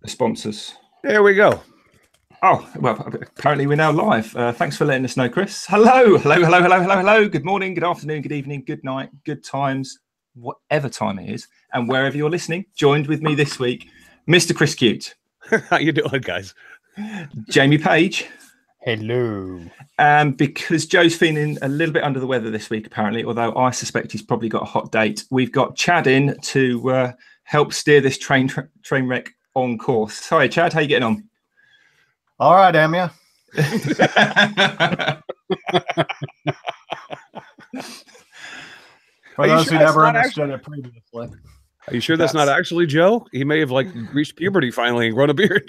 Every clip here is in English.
the sponsors. There we go. Oh, well, apparently we're now live. Thanks for letting us know, Chris. Hello. Good morning, good afternoon, good evening, good night, good times, whatever time it is, and wherever you're listening. Joined with me this week, Mr. Chris Cute. How you doing, guys? Jamie Page. Hello. And because Joe's feeling a little bit under the weather this week, apparently, although I suspect he's probably got a hot date, we've got Chad in to help steer this train wreck on course. Sorry, Chad, how you getting on? All right, Amia. For those who never understood it previously. Are you sure that's not actually Joe? He may have reached puberty finally and grown a beard.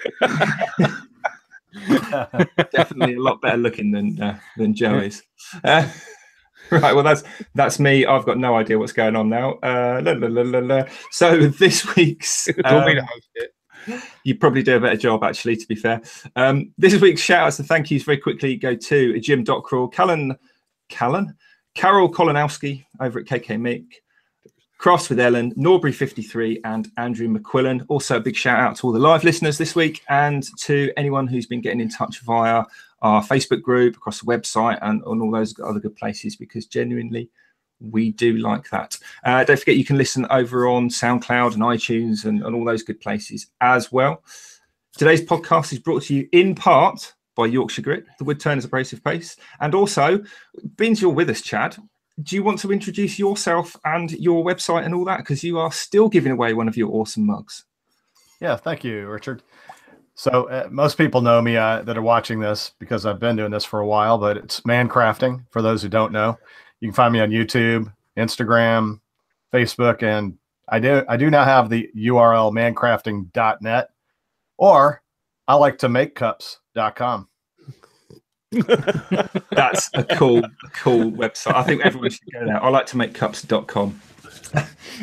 Definitely a lot better looking than Joe is. Right, well that's me. I've got no idea what's going on now. So this week's Don't mean to host it. You probably do a better job, actually, to be fair. This week's shout outs and thank yous very quickly go to Jim Dockrell, Carol Kolonowski over at KK Mick, Cross with Ellen, Norbury 53, and Andrew McQuillan. Also, a big shout out to all the live listeners this week and to anyone who's been getting in touch via our Facebook group, across the website, and on all those other good places, because genuinely, we do like that. Don't forget you can listen over on SoundCloud and iTunes and all those good places as well. Today's podcast is brought to you in part by Yorkshire Grit, the Wood Turners Abrasive Paste, and also, being you're with us, Chad, do you want to introduce yourself and your website and all that? Because you are still giving away one of your awesome mugs. Yeah, thank you, Richard. So most people know me that are watching this because I've been doing this for a while, but it's Mancrafting for those who don't know. You can find me on YouTube, Instagram, Facebook, and I do now have the URL mancrafting.net, or I like to make cups.com. That's a cool website. I think everyone should go there. I like to make cups.com.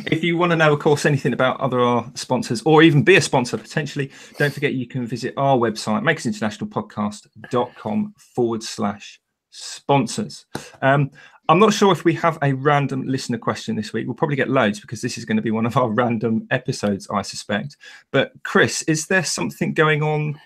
If you want to know, of course, anything about other sponsors or even be a sponsor potentially, don't forget you can visit our website, makersinternationalpodcast.com/sponsors. I'm not sure if we have a random listener question this week. We'll probably get loads because this is going to be one of our random episodes, I suspect. But Chris, is there something going on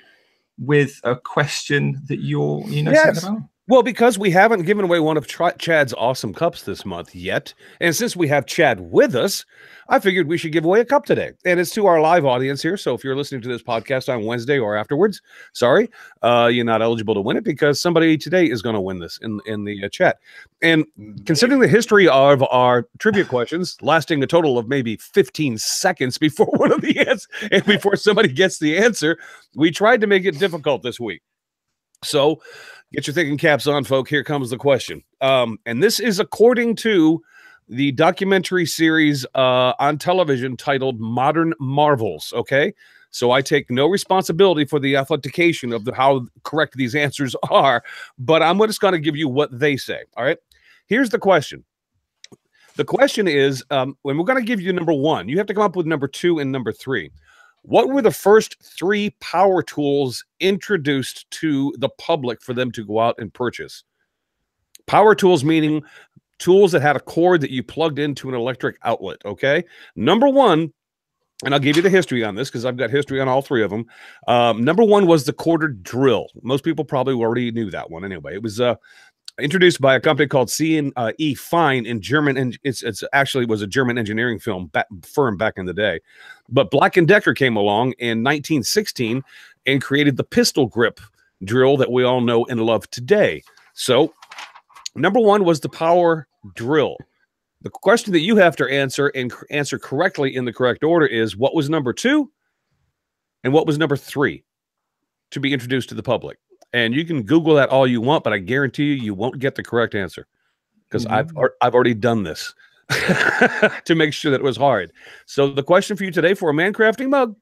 with a question that you know Yes. about? Well, because we haven't given away one of Chad's awesome cups this month yet, and since we have Chad with us, I figured we should give away a cup today. And it's to our live audience here. So if you're listening to this podcast on Wednesday or afterwards, sorry, you're not eligible to win it because somebody today is going to win this in the chat. And considering the history of our trivia questions lasting a total of maybe 15 seconds before one of the answers and before somebody gets the answer, we tried to make it difficult this week. So get your thinking caps on, folk. Here comes the question. And this is according to the documentary series on television titled Modern Marvels, okay? So I take no responsibility for the authentication of how correct these answers are, but I'm just going to give you what they say, all right? Here's the question. The question is, when we're going to give you number one, you have to come up with number two and number three. What were the first three power tools introduced to the public for them to go out and purchase? Power tools meaning tools that had a cord that you plugged into an electric outlet, okay? Number one, and I'll give you the history on this because I've got history on all three of them. Number one was the corded drill. Most people probably already knew that one anyway. It was introduced by a company called C&E Fine in German, and it's actually was a German engineering firm back in the day. But Black & Decker came along in 1916 and created the pistol grip drill that we all know and love today. So number one was the power drill. The question that you have to answer and answer correctly in the correct order is what was number two and what was number three to be introduced to the public. And you can Google that all you want, but I guarantee you won't get the correct answer because I've already done this to make sure that it was hard. So the question for you today for a Mancrafting mug,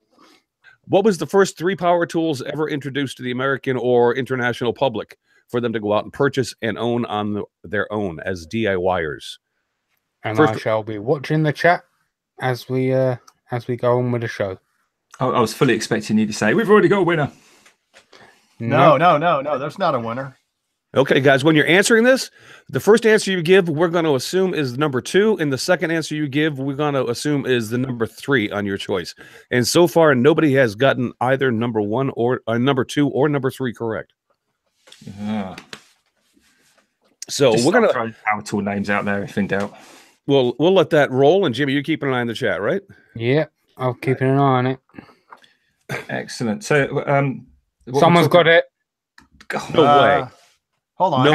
what was the first three power tools ever introduced to the American or international public for them to go out and purchase and own on their own as DIYers? And First, I shall be watching the chat as we go on with the show. I was fully expecting you to say, we've already got a winner. No, there's not a winner. Okay, guys, when you're answering this, the first answer you give, we're going to assume is number 2, and the second answer you give, we're going to assume is the number 3 on your choice. And so far, nobody has gotten either number 1 or number 2 or number 3 correct. Yeah. So Just we're going to throw power tool names out there if in doubt. we'll let that roll. And Jimmy, you're keeping an eye on the chat, right? Yeah, I'll keep an eye on it. Excellent. So, what Someone's got it. God, No way. Hold on. No.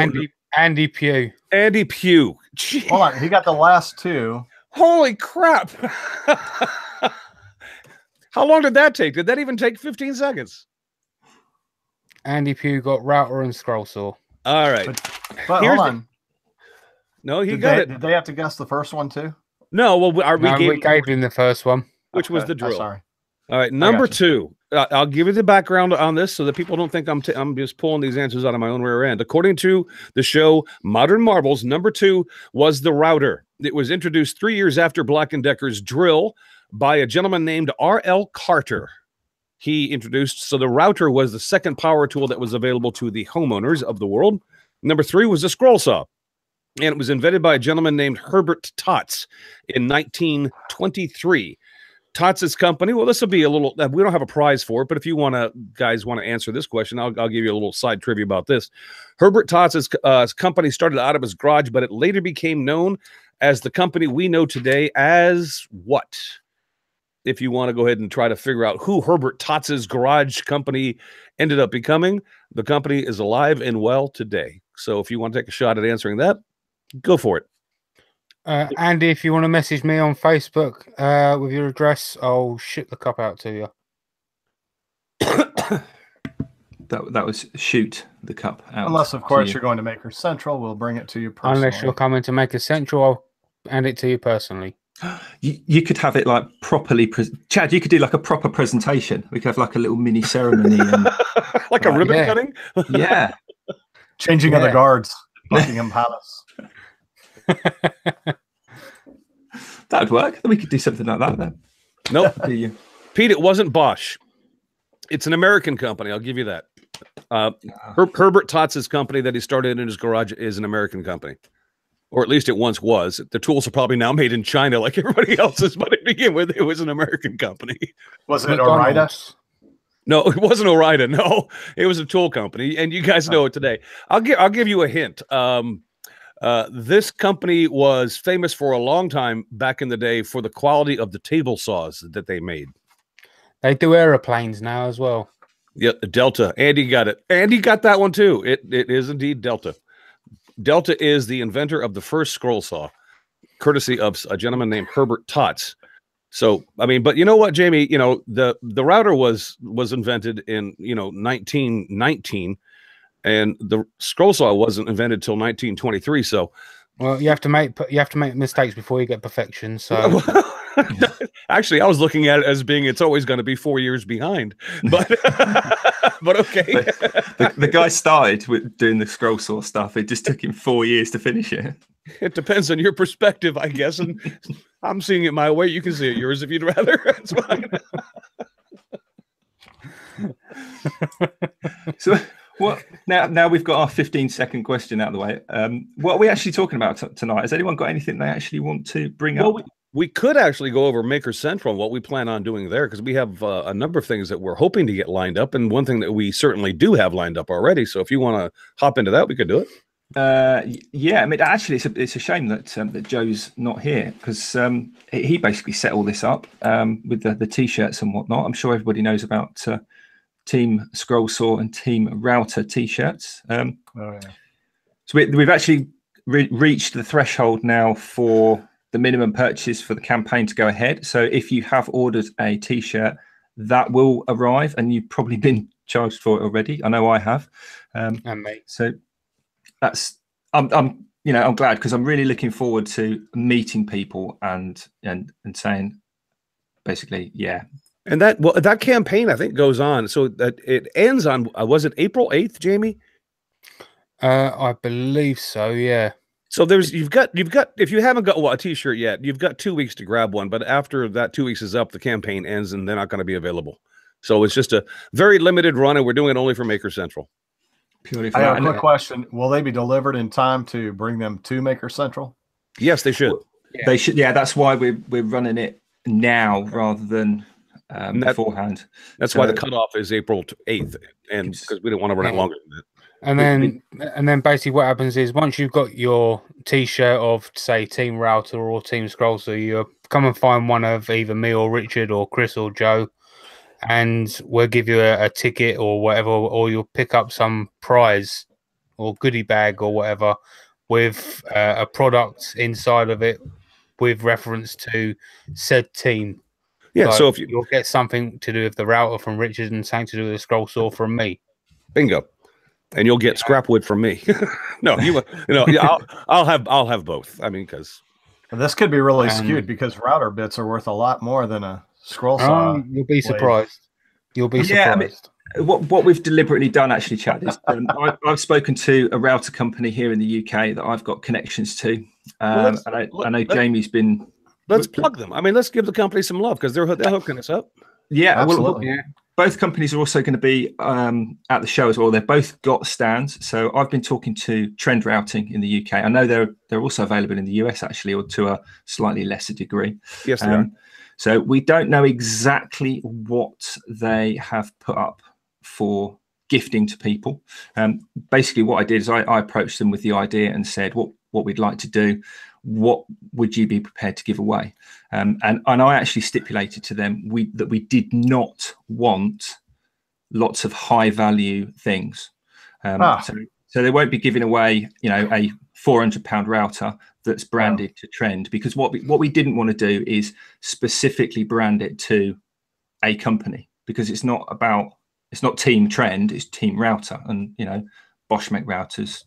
Andy Pugh. Andy Pugh. Gee, Hold on. He got the last 2. holy crap! How long did that take? Did that even take 15 seconds? Andy Pugh got router and scroll saw. All right. But Here's hold on. No, he Did got they, it. did they have to guess the first one too? No, well, We gave him the first one. which was Okay. the drill. Sorry. All right, number gotcha. 2. I'll give you the background on this so that people don't think I'm just pulling these answers out of my own rear end. According to the show Modern Marvels, number 2 was the router. It was introduced 3 years after Black & Decker's drill by a gentleman named R.L. Carter. He introduced, so the router was the second power tool that was available to the homeowners of the world. Number 3 was the scroll saw, and it was invented by a gentleman named Herbert Tots in 1923. Tots' company, well, this will be a little, we don't have a prize for it, but if you guys want to answer this question, I'll give you a little side trivia about this. Herbert Tots' company started out of his garage, but it later became known as the company we know today as what? If you want to go ahead and try to figure out who Herbert Tots' garage company ended up becoming, the company is alive and well today. So if you want to take a shot at answering that, go for it. Andy, if you want to message me on Facebook with your address, I'll ship the cup out to you. that was shoot the cup out. Unless, of to course, you. you're going to Maker Central, we'll bring it to you personally. Unless you're coming to make a central, I'll hand it to you personally. You could have it like properly. Chad, you could do like a proper presentation. We could have like a little mini ceremony. And, Like a ribbon yeah. cutting? yeah. Changing of the Yeah. guards, Buckingham Palace. That'd work. We could do something like that then. Nope. Do you? Pete, it wasn't Bosch. It's an American company. I'll give you that. Herbert Tots' company that he started in his garage is an American company, or at least it once was. The tools are probably now made in China like everybody else's, but to begin with, it was an American company. Was it Orida? McDonald's. No, it wasn't Orida. No, it was a tool company, and you guys know it today. I'll give you a hint. This company was famous for a long time back in the day for the quality of the table saws that they made. They do aeroplanes now as well. Yeah, Delta. Andy got it. Andy got that one too. It is indeed Delta. Delta is the inventor of the first scroll saw, courtesy of a gentleman named Herbert Tots. So, I mean, but you know what, Jamie? You know, the router was invented in 1919, and the scroll saw wasn't invented till 1923. So, Well, you have to make mistakes before you get perfection. So actually, I was looking at it as being it's always going to be 4 years behind. But but okay. The guy started with doing the scroll saw stuff. It just took him 4 years to finish it. It depends on your perspective, I guess. And I'm seeing it my way. You can see it yours if you'd rather. It's fine. So what now we've got our 15-second question out of the way. What are we actually talking about tonight? Has anyone got anything they actually want to bring up? Well, we could actually go over Maker Central and what we plan on doing there, because we have a number of things that we're hoping to get lined up, and one thing that we certainly do have lined up already. So if you want to hop into that, we could do it. Yeah, I mean, actually, it's a shame that that Joe's not here, because he basically set all this up with the t-shirts and whatnot. I'm sure everybody knows about Team Scroll Saw and Team Router t-shirts. Oh, yeah. So we've actually reached the threshold now for the minimum purchase for the campaign to go ahead. So if you have ordered a t-shirt, that will arrive, and you've probably been charged for it already. I know I have. and me. So that's I'm glad, because I'm really looking forward to meeting people and saying basically, yeah. And that campaign, I think, goes on. So that it ends on, was it April 8th, Jamie? I believe so. Yeah. So you've got if you haven't got a t-shirt yet, you've got 2 weeks to grab one. But after that 2 weeks is up, the campaign ends and they're not going to be available. So it's just a very limited run, and we're doing it only for Maker Central. purely for I have that. a quick question. Will they be delivered in time to bring them to Maker Central? Yes, they should. They should. Yeah, that's why we're running it now rather than beforehand. That's why the cutoff is April 8th, and because we don't want to run it longer than that. And then basically what happens is once you've got your T-shirt of say Team Router or Team Scroll, so you come and find one of either me or Richard or Chris or Joe, and we'll give you a ticket or whatever, or you'll pick up some prize or goodie bag or whatever with a product inside of it with reference to said team. Yeah, Like, so if you'll get something to do with the router from Richard and something to do with the scroll saw from me. Bingo. And you'll get scrap wood from me. No, I'll have both. I mean, because this could be really skewed because router bits are worth a lot more than a scroll saw. You'll be surprised. You'll be surprised. I mean, what we've deliberately done, actually, Chad, is I've spoken to a router company here in the UK that I've got connections to. I know Jamie's been. Let's plug them. I mean, let's give the company some love because they're hooking us up. Yeah, absolutely. Well, both companies are also going to be at the show as well. They've both got stands. So I've been talking to Trend Routing in the UK. I know they're also available in the US actually, or to a slightly lesser degree. Yes, they are. So we don't know exactly what they have put up for gifting to people. Basically, what I did is I approached them with the idea and said what we'd like to do. What would you be prepared to give away? And I actually stipulated to them that we did not want lots of high value things. So they won't be giving away, a £400 router that's branded to Trend, because what we didn't want to do is specifically brand it to a company, because it's not Team Trend, it's Team Router, and Bosch make routers.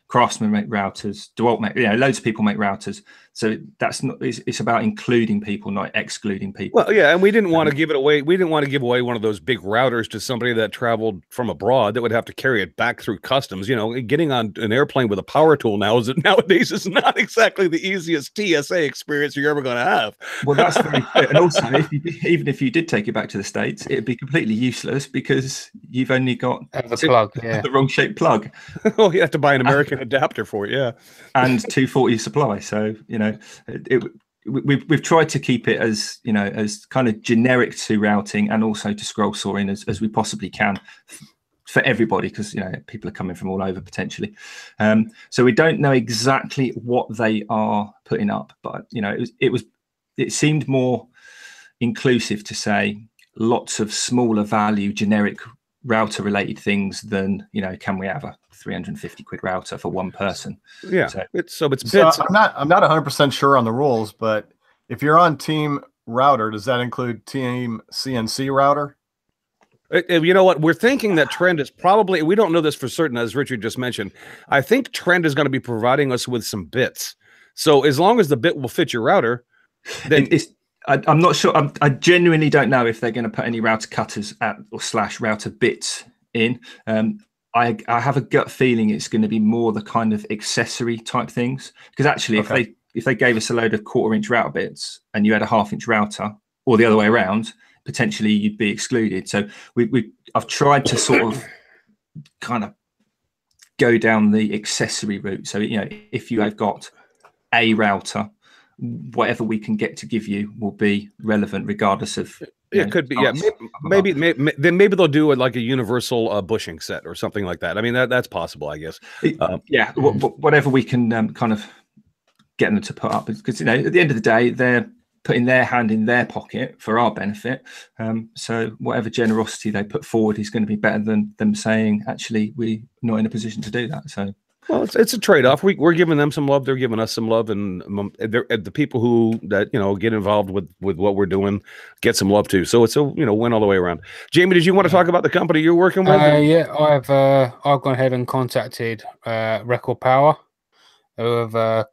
Craftsman make routers, DeWalt make, loads of people make routers. So that's not, it's about including people, not excluding people. Well, yeah, and we didn't want to give it away. We didn't want to give away one of those big routers to somebody that traveled from abroad that would have to carry it back through customs. Getting on an airplane with a power tool nowadays is not exactly the easiest TSA experience you're ever going to have. Well, that's very true. And also, even if you did take it back to the States, it'd be completely useless because you've only got the wrong shaped plug. Oh, you have to buy an American adapter for it, yeah, and 240 supply. So we've tried to keep it as as kind of generic to routing and also to scroll sawing as we possibly can for everybody, because people are coming from all over potentially. So we don't know exactly what they are putting up, but it seemed more inclusive to say lots of smaller value generic router related things than can we have a 350 quid router for one person? Yeah, so it's I'm not 100% sure on the rules, but if you're on Team Router, does that include Team CNC Router? You know what, we're thinking that Trend is probably, we don't know this for certain, as Richard just mentioned. I think Trend is going to be providing us with some bits, so as long as the bit will fit your router, then I'm not sure. I genuinely don't know if they're going to put any router cutters / router bits in. I have a gut feeling it's going to be more the kind of accessory type things, because actually if they gave us a load of 1/4-inch router bits and you had a 1/2-inch router, or the other way around, potentially you'd be excluded. So I've tried to sort of kind of go down the accessory route. So if you have got a router, whatever we can get to give you will be relevant regardless of it could be maybe they'll do it like a universal bushing set or something like that. I mean that's possible, I guess. Whatever we can kind of get them to put up, because at the end of the day they're putting their hand in their pocket for our benefit, so whatever generosity they put forward is going to be better than them saying actually we're not in a position to do that. So well, it's a trade-off. We're giving them some love. They're giving us some love, and the people who get involved with what we're doing get some love too. So it's a win all the way around. Jamie, did you want to talk about the company you're working with? Yeah, I've gone ahead and contacted Record Power, who have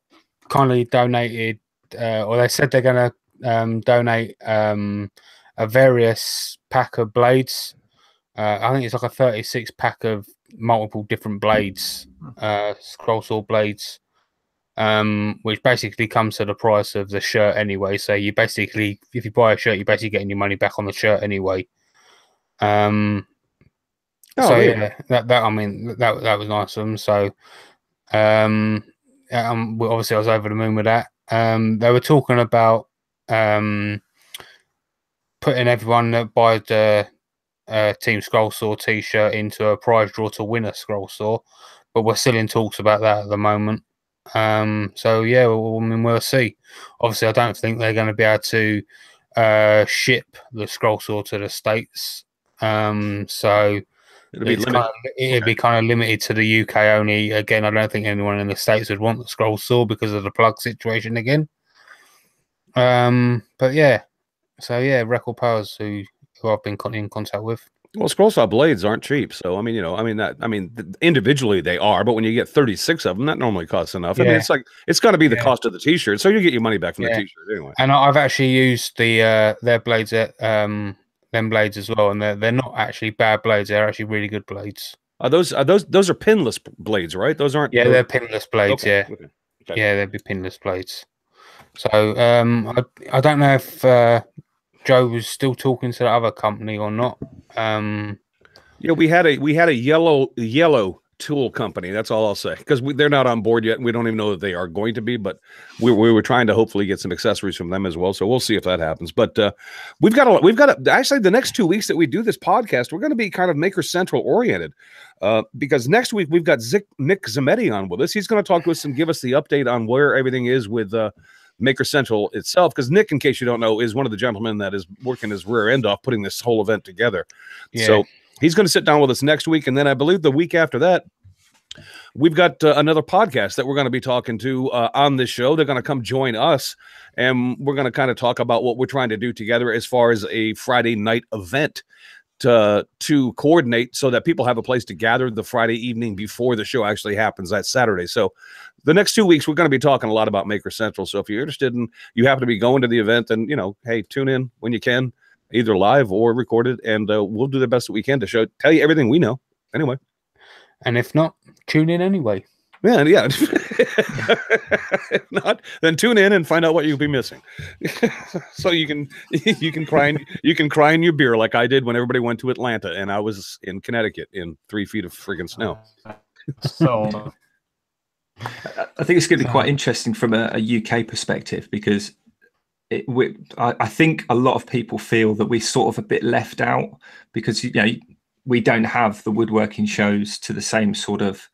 kindly donated, or they said they're going to donate a various pack of blades. I think it's like a 36 pack of multiple different blades, scroll saw blades, which basically comes to the price of the shirt anyway. So you basically, if you buy a shirt, you're basically getting your money back on the shirt anyway. Oh, So there you yeah, that I mean that was nice of them. So obviously I was over the moon with that. They were talking about putting everyone that buys the Team Scroll Saw T-shirt into a prize draw to win a Scroll Saw, but we're still in talks about that at the moment. So yeah, I mean, we'll see. Obviously, I don't think they're going to be able to ship the Scroll Saw to the States. So it'd be kind of limited to the UK only. Again, I don't think anyone in the States would want the Scroll Saw because of the plug situation again. But yeah, so yeah, Record Powers who I've been in contact with. Well, scroll saw blades aren't cheap, so I mean, individually they are, but when you get 36 of them, that normally costs enough. Yeah. I mean, it's got to be the cost of the T-shirt, so you get your money back from the T-shirt anyway. And I've actually used their blades at them blades as well, and they're not actually bad blades; they're actually really good blades. Those are pinless blades, right? Those aren't. Yeah, they're pinless blades. Okay. Yeah, Okay. Okay. Yeah, they'd be pinless blades. So I don't know if Joe was still talking to the other company or not. We had a yellow tool company. That's all I'll say, because they're not on board yet. And we don't even know that they are going to be, but we were trying to hopefully get some accessories from them as well. So we'll see if that happens. But we've got actually the next 2 weeks that we do this podcast, we're going to be kind of Maker Central oriented, because next week we've got Nick Zametti on with us. He's going to talk to us and give us the update on where everything is with Maker Central itself, because Nick, in case you don't know, is one of the gentlemen that is working his rear end off putting this whole event together. Yeah. So he's going to sit down with us next week, and then I believe the week after that, we've got another podcast that we're going to be talking to on this show. They're going to come join us, and we're going to kind of talk about what we're trying to do together as far as a Friday night event to coordinate so that people have a place to gather the Friday evening before the show actually happens that Saturday. So the next 2 weeks, we're going to be talking a lot about Maker Central. So if you're interested in, you happen to be going to the event, then, hey, tune in when you can, either live or recorded, and we'll do the best that we can to tell you everything we know. Anyway. And if not, tune in anyway. Yeah. If not, then tune in and find out what you'll be missing. So you can cry in your beer like I did when everybody went to Atlanta and I was in Connecticut in 3 feet of friggin' snow. So I think it's going to be quite interesting from a UK perspective, because I think a lot of people feel that we're sort of a bit left out, because we don't have the woodworking shows to the same sort of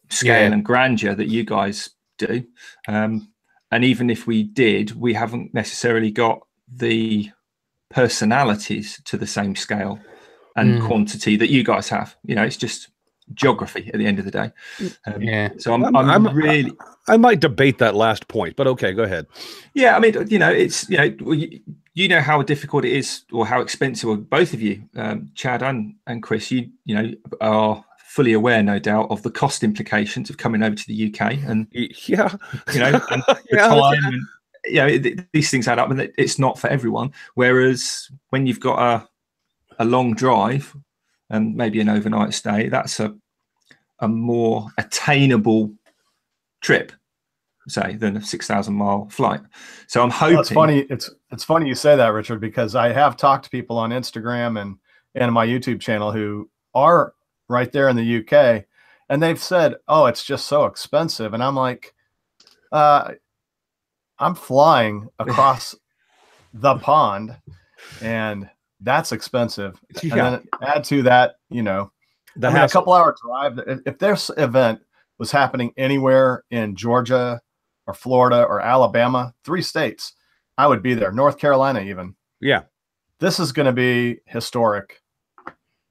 scale and grandeur that you guys do. And even if we did, we haven't necessarily got the personalities to the same scale and quantity that you guys have. It's just geography at the end of the day. So I might debate that last point, but okay, go ahead. Yeah, I mean, it's how difficult it is, or how expensive, or both of you, Chad and Chris, you are fully aware, no doubt, of the cost implications of coming over to the UK, and and the time, and these things add up, and it's not for everyone. Whereas when you've got a long drive and maybe an overnight stay, that's a more attainable trip, say, than a 6,000-mile flight. So I'm hoping. It's funny. It's funny you say that, Richard, because I have talked to people on Instagram and my YouTube channel who are right there in the UK, and they've said, "Oh, it's just so expensive," and I'm like, I'm flying across the pond, and that's expensive. And then add to that, a couple-hour drive. If this event was happening anywhere in Georgia or Florida or Alabama, 3 states, I would be there. North Carolina, even. Yeah. This is going to be historic,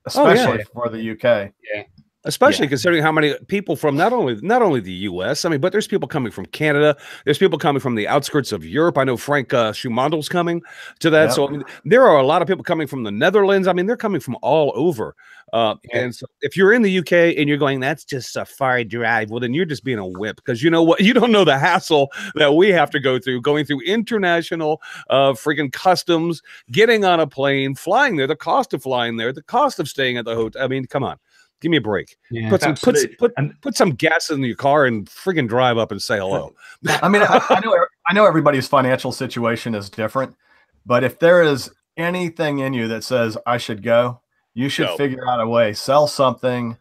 especially for the UK. Yeah. Especially considering how many people from not only the U.S., but there's people coming from Canada. There's people coming from the outskirts of Europe. I know Frank Schumandel's coming to that. Yep. So there are a lot of people coming from the Netherlands. They're coming from all over. And so if you're in the UK and you're going, that's just a far drive, well, then you're just being a whip, because you know what? You don't know the hassle that we have to go through, going through international freaking customs, getting on a plane, flying there, the cost of flying there, the cost of staying at the hotel. Come on. Give me a break. Yeah, put some gas in your car and friggin' drive up and say hello. I know everybody's financial situation is different, but if there is anything in you that says I should go, You should No. figure out a way. Sell something,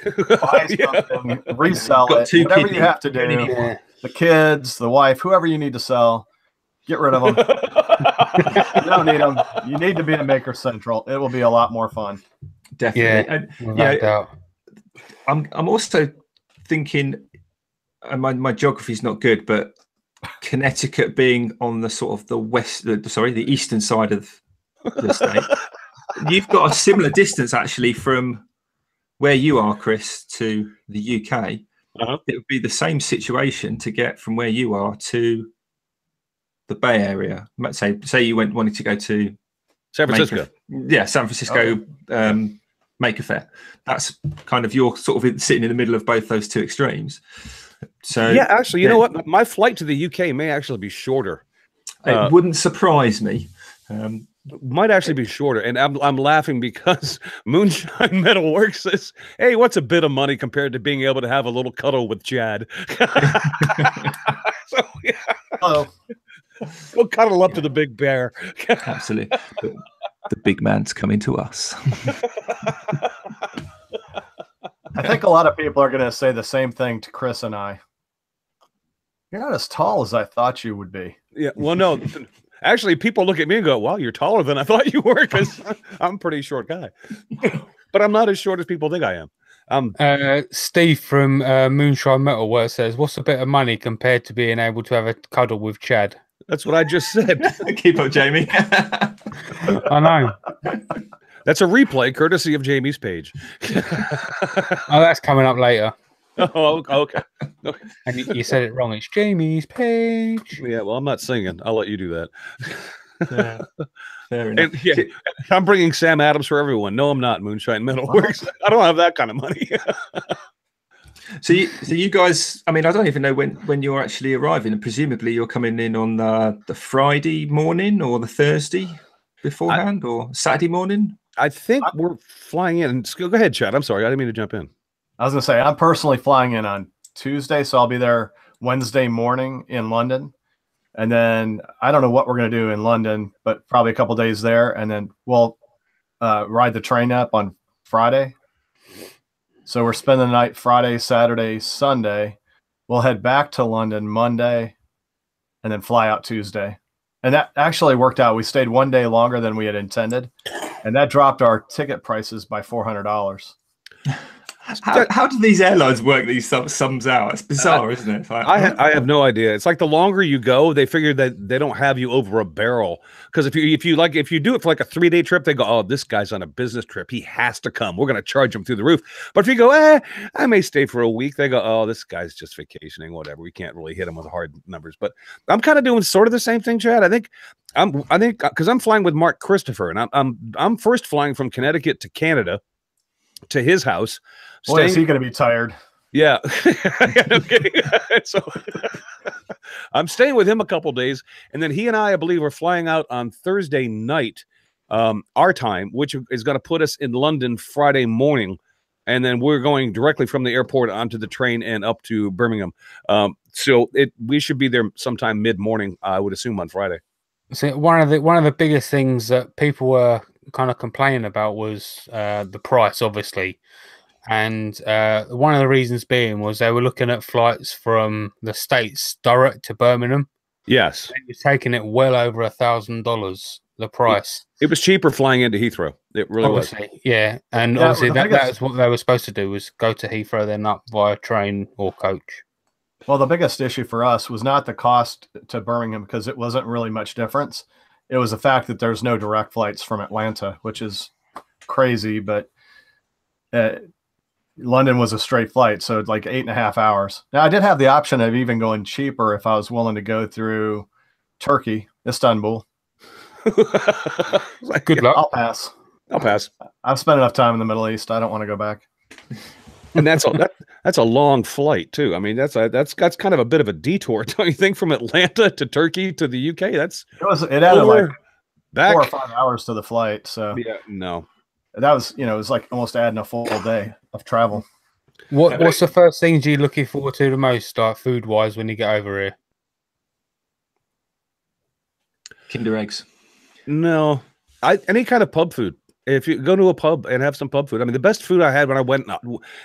buy something, resell Got it. two Whatever kidneys. you have to You only do. need Yeah. The kids, the wife, whoever you need to sell, get rid of them. You don't need them. You need to be at Maker Central. It will be a lot more fun. Definitely. And Without doubt. I'm also thinking, and my geography is not good, but Connecticut being on the sort of the eastern side of the state, you've got a similar distance actually from where you are, Chris, to the UK. It would be the same situation to get from where you are to the Bay Area. Say you wanted to go to San Francisco. San Francisco. Maker Faire. That's kind of you're sort of sitting in the middle of both those two extremes. So Yeah, actually, you know what? My flight to the UK may actually be shorter. It wouldn't surprise me. Might actually be shorter, and I'm laughing because Moonshine Metal Works says, "Hey, what's a bit of money compared to being able to have a little cuddle with Chad?" So yeah, Oh, go cuddle up to the big bear. Absolutely. The big man's coming to us. I think a lot of people are going to say the same thing to Chris and I. You're not as tall as I thought you would be. Yeah, well, no, actually, people look at me and go, "Wow, you're taller than I thought you were," because I'm a pretty short guy. But I'm not as short as people think I am. Steve from Moonshine Metal Works says, "What's a bit of money compared to being able to have a cuddle with Chad?" That's what I just said. Keep up, Jamie. I know. That's a replay courtesy of Jamie's page. Oh, that's coming up later. Oh, okay. And you said it wrong. It's Jamie's page. Yeah, well, I'm not singing. I'll let you do that. Fair enough. And, yeah, I'm bringing Sam Adams for everyone. No, I'm not. Moonshine Metal Works. I don't have that kind of money. So you guys, I mean, I don't even know when you're actually arriving, and presumably you're coming in on the Friday morning or the Thursday beforehand or Saturday morning. I think we're flying in. Go ahead, Chad. I'm sorry. I didn't mean to jump in. I was going to say, I'm personally flying in on Tuesday, so I'll be there Wednesday morning in London. And then I don't know what we're going to do in London, but probably a couple days there. And then we'll ride the train up on Friday. So we're spending the night Friday, Saturday, Sunday. We'll head back to London Monday and then fly out Tuesday. And that actually worked out. We stayed one day longer than we had intended. And that dropped our ticket prices by $400. How do these airlines work these sums out? It's bizarre, isn't it? It's like, I have no idea. It's like the longer you go, they figure that they don't have you over a barrel. Because if you do it for like a 3-day trip, they go, "Oh, this guy's on a business trip. He has to come. We're going to charge him through the roof." But if you go, I may stay for a week, they go, "Oh, this guy's just vacationing. Whatever. We can't really hit him with hard numbers." But I'm kind of doing sort of the same thing, Chad. I think because I'm flying with Mark Christopher, and I'm first flying from Connecticut to Canada to his house. Boy, is he going to be tired. Yeah. No kidding. So I'm staying with him a couple days, and then he and I believe, are flying out on Thursday night, our time, which is going to put us in London Friday morning, and then we're going directly from the airport onto the train and up to Birmingham. So we should be there sometime mid-morning, I would assume, on Friday. So one of the biggest things that people were kind of complaining about was the price, obviously. And one of the reasons being was they were looking at flights from the States direct to Birmingham. Yes. They were taking it well over $1,000, the price. It was cheaper flying into Heathrow. It really was. Yeah. And obviously that's what they were supposed to do, was go to Heathrow, then up via train or coach. Well, the biggest issue for us was not the cost to Birmingham, because it wasn't really much difference. It was the fact that there's no direct flights from Atlanta, which is crazy, but London was a straight flight, so it's like 8.5 hours. Now, I did have the option of even going cheaper if I was willing to go through Turkey, Istanbul. Good luck. I'll pass. I've spent enough time in the Middle East. I don't want to go back. And that's a long flight too. I mean, that's kind of a bit of a detour, don't you think, from Atlanta to Turkey to the UK? It added like back 4 or 5 hours to the flight. So yeah, no. That was, it was like almost adding a full day of travel. What's the first things you're looking forward to the most, like food-wise, when you get over here? Kinder eggs. No, any kind of pub food. If you go to a pub and have some pub food, I mean, the best food I had when I went,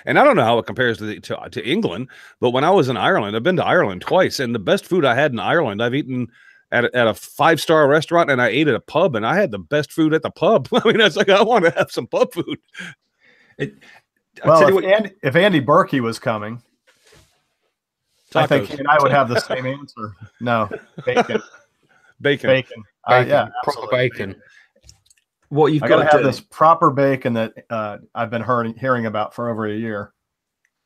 and I don't know how it compares to England, but when I was in Ireland, I've been to Ireland twice, and the best food I had in Ireland, I've eaten at a 5-star restaurant, and I ate at a pub, and I had the best food at the pub. I mean, it's like, I want to have some pub food. Well, if Andy Berkey was coming, Tacos. I think he and I would have the same answer. No, bacon. Bacon. Yeah, proper absolutely. bacon. What you've I got gotta to have do, this proper bacon that I've been hearing about for over a year.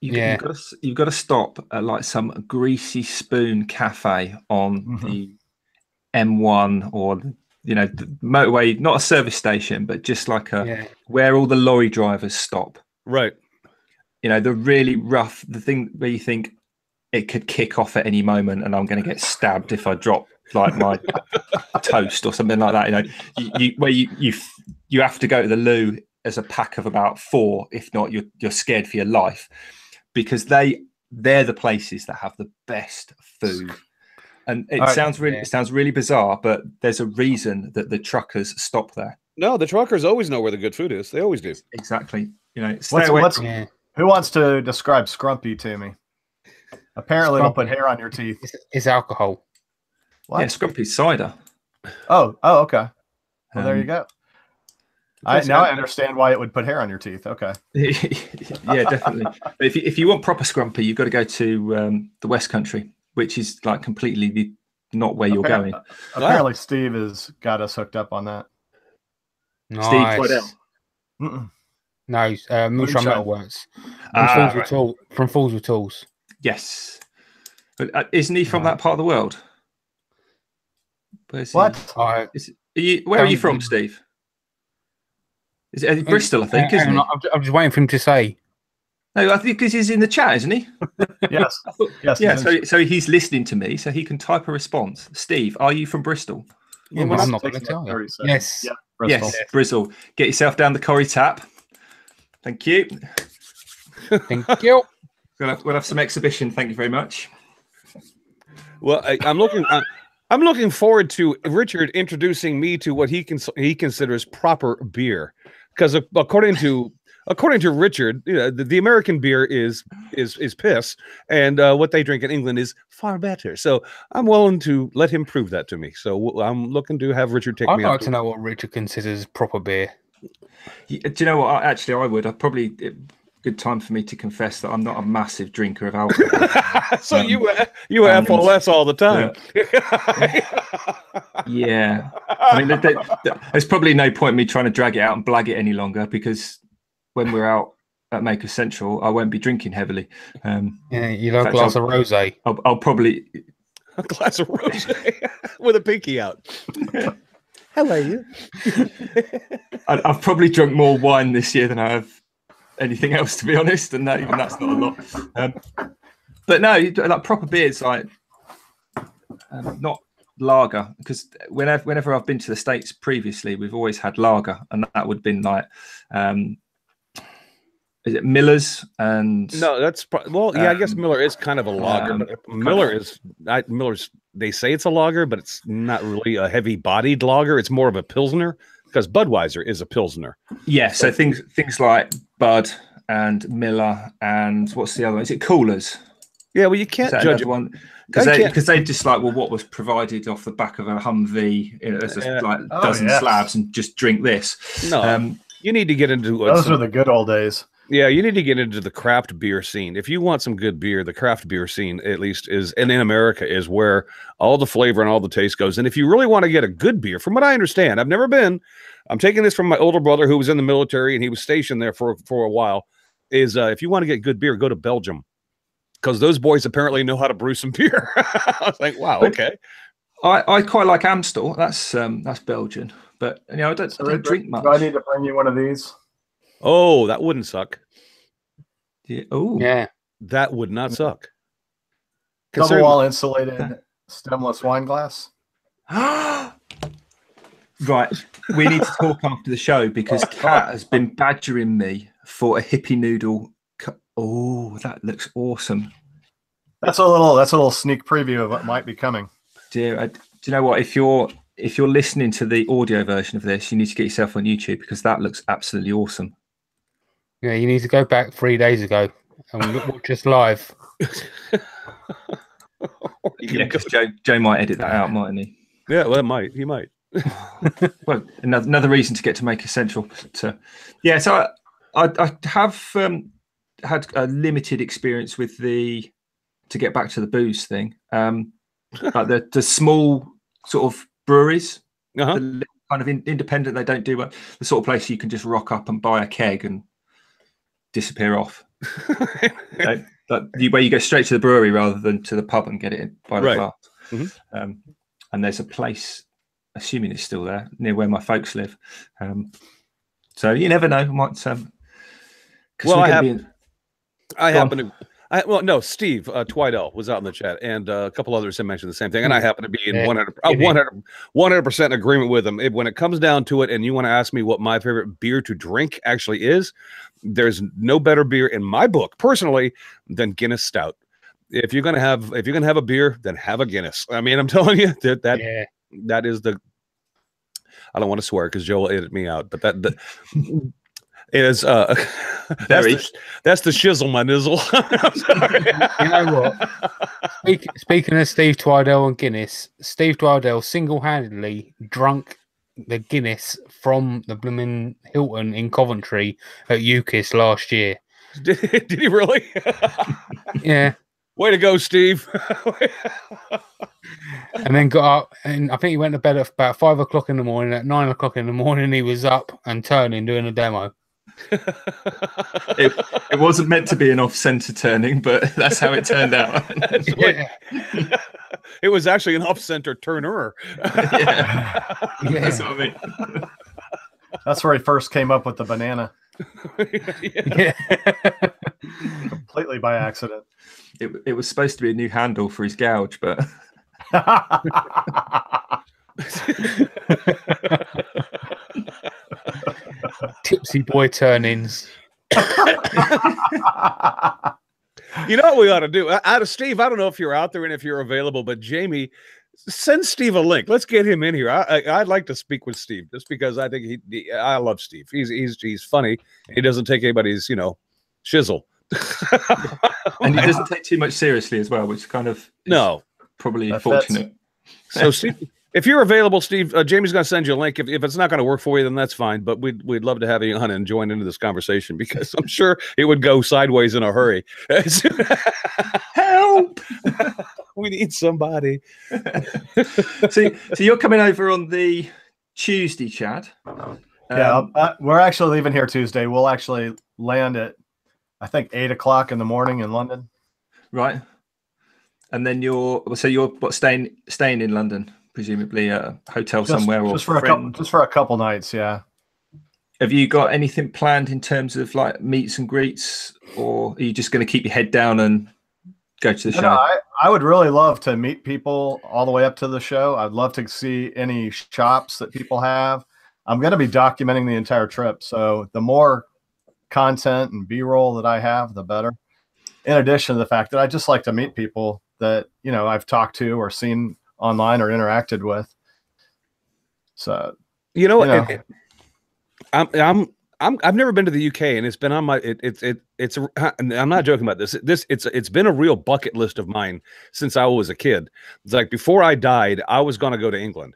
you've got to stop at like some greasy spoon cafe on Mhm. the M1 or the motorway, not a service station, but just like where all the lorry drivers stop. Right. The really rough, the thing where you think it could kick off at any moment, and I'm going to get stabbed if I drop like my toast or something like that. Where you have to go to the loo as a pack of about 4, if not you're scared for your life, because they're the places that have the best food. And it sounds really bizarre, but there's a reason that the truckers stop there. No, the truckers always know where the good food is. They always do. Exactly. Stay away. Who wants to describe scrumpy to me? Apparently, it'll put hair on your teeth. It's alcohol. What? Yeah, scrumpy cider. Oh, okay. Well, there you go. I Okay, understand why it would put hair on your teeth. Okay. Yeah, definitely. But if you want proper scrumpy, you've got to go to the West Country, which is like completely not where you're going. Apparently, Steve has got us hooked up on that. Nice. Steve Boydell. Mm-mm. No, Moonshine Moonshine. Metalworks. From Fools with Tools. Yes. But isn't he from that part of the world? Where's What? Where are you from, Steve? Is it Bristol, I think, isn't it? I'm just waiting for him to say. No, I think because he's in the chat, isn't he? Yes. Yes. Yeah, so he's listening to me, so he can type a response. Steve, are you from Bristol? I'm not going to tell you. Yes. Yeah, Bristol. Yes, Bristol. Get yourself down the Corrie tap. Thank you. Thank you. We'll have some exhibition. Thank you very much. Well, I'm looking forward to Richard introducing me to what he considers proper beer, because according to Richard, the American beer is piss, and what they drink in England is far better. So I'm willing to let him prove that to me. So I'm looking to have Richard take me. I'd like to know what Richard considers proper beer. Do you know what? Actually, I would. I'd probably. Good time for me to confess that I'm not a massive drinker of alcohol. So you FOS all the time. Yeah. I mean, there's probably no point in me trying to drag it out and blag it any longer, because when we're out at Maker Central, I won't be drinking heavily. You love a glass of rosé. I'll probably a glass of rosé with a pinky out. How are you? I've probably drunk more wine this year than I have anything else, to be honest, and even that's not a lot. But no, like proper beers, like not lager, because whenever I've been to the States previously, we've always had lager, and that would have been like, is it Miller's? And no, that's I guess Miller is kind of a lager, but Miller's. They say it's a lager, but it's not really a heavy-bodied lager. It's more of a pilsner, because Budweiser is a pilsner. Yeah, so things like Bud and Miller, and what's the other one? Is it Coolers? Yeah, well, you can't judge one because they just like, well, what was provided off the back of a Humvee, as like a dozen slabs, and just drink this. No, you need to get into those are the good old days. Yeah, you need to get into the craft beer scene. If you want some good beer, the craft beer scene, at least, and in America, is where all the flavor and all the taste goes. And if you really want to get a good beer, from what I understand, I've never been. I'm taking this from my older brother who was in the military, and he was stationed there for a while. Is if you want to get good beer, go to Belgium, because those boys apparently know how to brew some beer. I was like, wow, okay. I quite like Amstel. That's Belgian, but I don't drink much. Do I need to bring you one of these? Oh, that wouldn't suck. Yeah. Oh, yeah, that would not suck. Double wall insulated stemless wine glass. Right, we need to talk after the show, because Kat has been badgering me for a hippie noodle. Oh, that looks awesome. That's a little sneak preview of what might be coming. Do you know what? If you're if you're listening to the audio version of this, you need to get yourself on YouTube because that looks absolutely awesome. Yeah, you need to go back 3 days ago and watch us live. Yeah, because Joe might edit that out, mightn't he? Yeah, well, he might. Well, another reason to get to Make Essential. Yeah, so I have had a limited experience with to get back to the booze thing. Like the small sort of breweries, the kind of independent, they don't do well. The sort of place you can just rock up and buy a keg and disappear off. Where you go straight to the brewery rather than to the pub and get it by the glass. Mm-hmm. And there's a place, assuming it's still there, near where my folks live. So you never know. Steve Twidell was out in the chat, and a couple others have mentioned the same thing, and I happen to be in 100% agreement with them. When it comes down to it, and you want to ask me what my favorite beer to drink actually is, there's no better beer in my book, personally, than Guinness Stout. If you're gonna have a beer, then have a Guinness. I mean, I'm telling you that is the. I don't want to swear because Joe will edit me out, but that is that's the shizzle, my nizzle. I'm sorry. You know what? Speaking of Steve Twidell and Guinness, Steve Twidell single-handedly drunk the Guinness from the blooming Hilton in Coventry at UKIS last year. Did he really? Yeah. Way to go, Steve. And then got up, and I think he went to bed at about 5 o'clock in the morning. At 9 o'clock in the morning, he was up and turning, doing a demo. It wasn't meant to be an off-center turning, but that's how it turned out. It was actually an off-center turner. That's what I mean. That's where he first came up with the banana. Completely by accident. It was supposed to be a new handle for his gouge, but Tipsy boy turn-ins. You know what we ought to do? Steve, I don't know if you're out there and if you're available, but Jamie, send Steve a link. Let's get him in here. I'd like to speak with Steve just because I think I love Steve. He's funny. He doesn't take anybody's shizzle. And he doesn't take too much seriously as well, which kind of probably fortunate. So Steve, if you're available, Steve, Jamie's going to send you a link. If it's not going to work for you, then that's fine. But we'd love to have you on and join into this conversation because I'm sure it would go sideways in a hurry. Help! We need somebody. So you're coming over on the Tuesday, Chad? We're actually leaving here Tuesday. We'll actually land at, I think, 8 o'clock in the morning in London. Right. And then you're staying in London, presumably a hotel somewhere, or just for a couple nights. Yeah. Have you got anything planned in terms of like meets and greets, or are you just going to keep your head down and go to the show? No, I would really love to meet people all the way up to the show. I'd love to see any shops that people have. I'm going to be documenting the entire trip, so the more content and B-roll that I have, the better. In addition to the fact that I just like to meet people that I've talked to or seen online or interacted with. So I've never been to the UK, and it's been on my I'm not joking about this. It's been a real bucket list of mine since I was a kid. It's like before I died, I was going to go to England.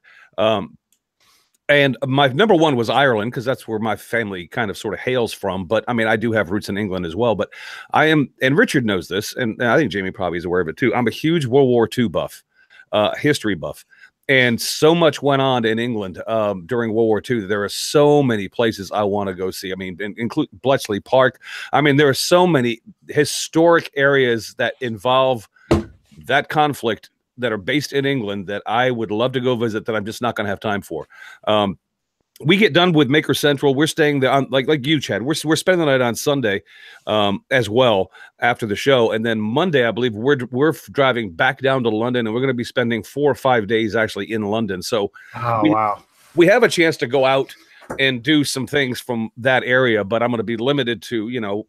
And my number one was Ireland, because that's where my family kind of sort of hails from. But I mean, I do have roots in England as well. But I am, and Richard knows this, and I think Jamie probably is aware of it too. I'm a huge World War II buff, history buff. And so much went on in England during World War II. There are so many places I want to go see. I mean, include Bletchley Park. I mean, there are so many historic areas that involve that conflict that are based in England that I would love to go visit that I'm just not going to have time for. We get done with Maker Central. We're staying there like you, Chad. We're spending the night on Sunday as well after the show. And then Monday, I believe we're driving back down to London, and we're going to be spending 4 or 5 days actually in London. So we have a chance to go out and do some things from that area, but I'm going to be limited to,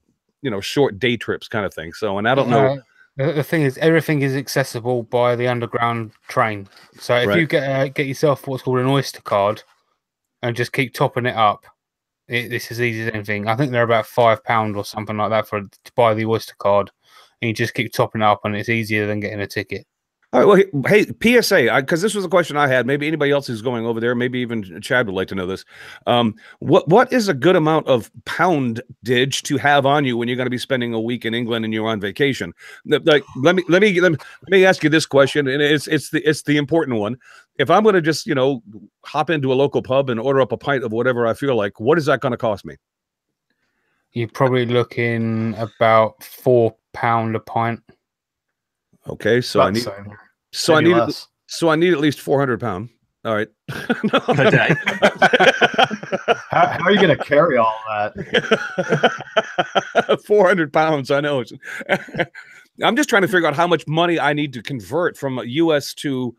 short day trips kind of thing. So, and I don't know. The thing is, everything is accessible by the underground train. So if you get yourself what's called an Oyster card and just keep topping it up, this is easy as anything. I think they're about £5 or something like that to buy the Oyster card, and you just keep topping it up, and it's easier than getting a ticket. All right, well, hey, PSA, because this was a question I had. Maybe anybody else who's going over there, maybe even Chad would like to know this. What is a good amount of poundage to have on you when you're going to be spending a week in England and you're on vacation? Like, let me ask you this question, and it's the important one. If I'm going to just hop into a local pub and order up a pint of whatever I feel like, what is that going to cost me? You're probably looking about £4 a pint. Okay, so I need at least 400 pounds. All right. Per day. How are you going to carry all that? 400 pounds. I know. I'm just trying to figure out how much money I need to convert from US to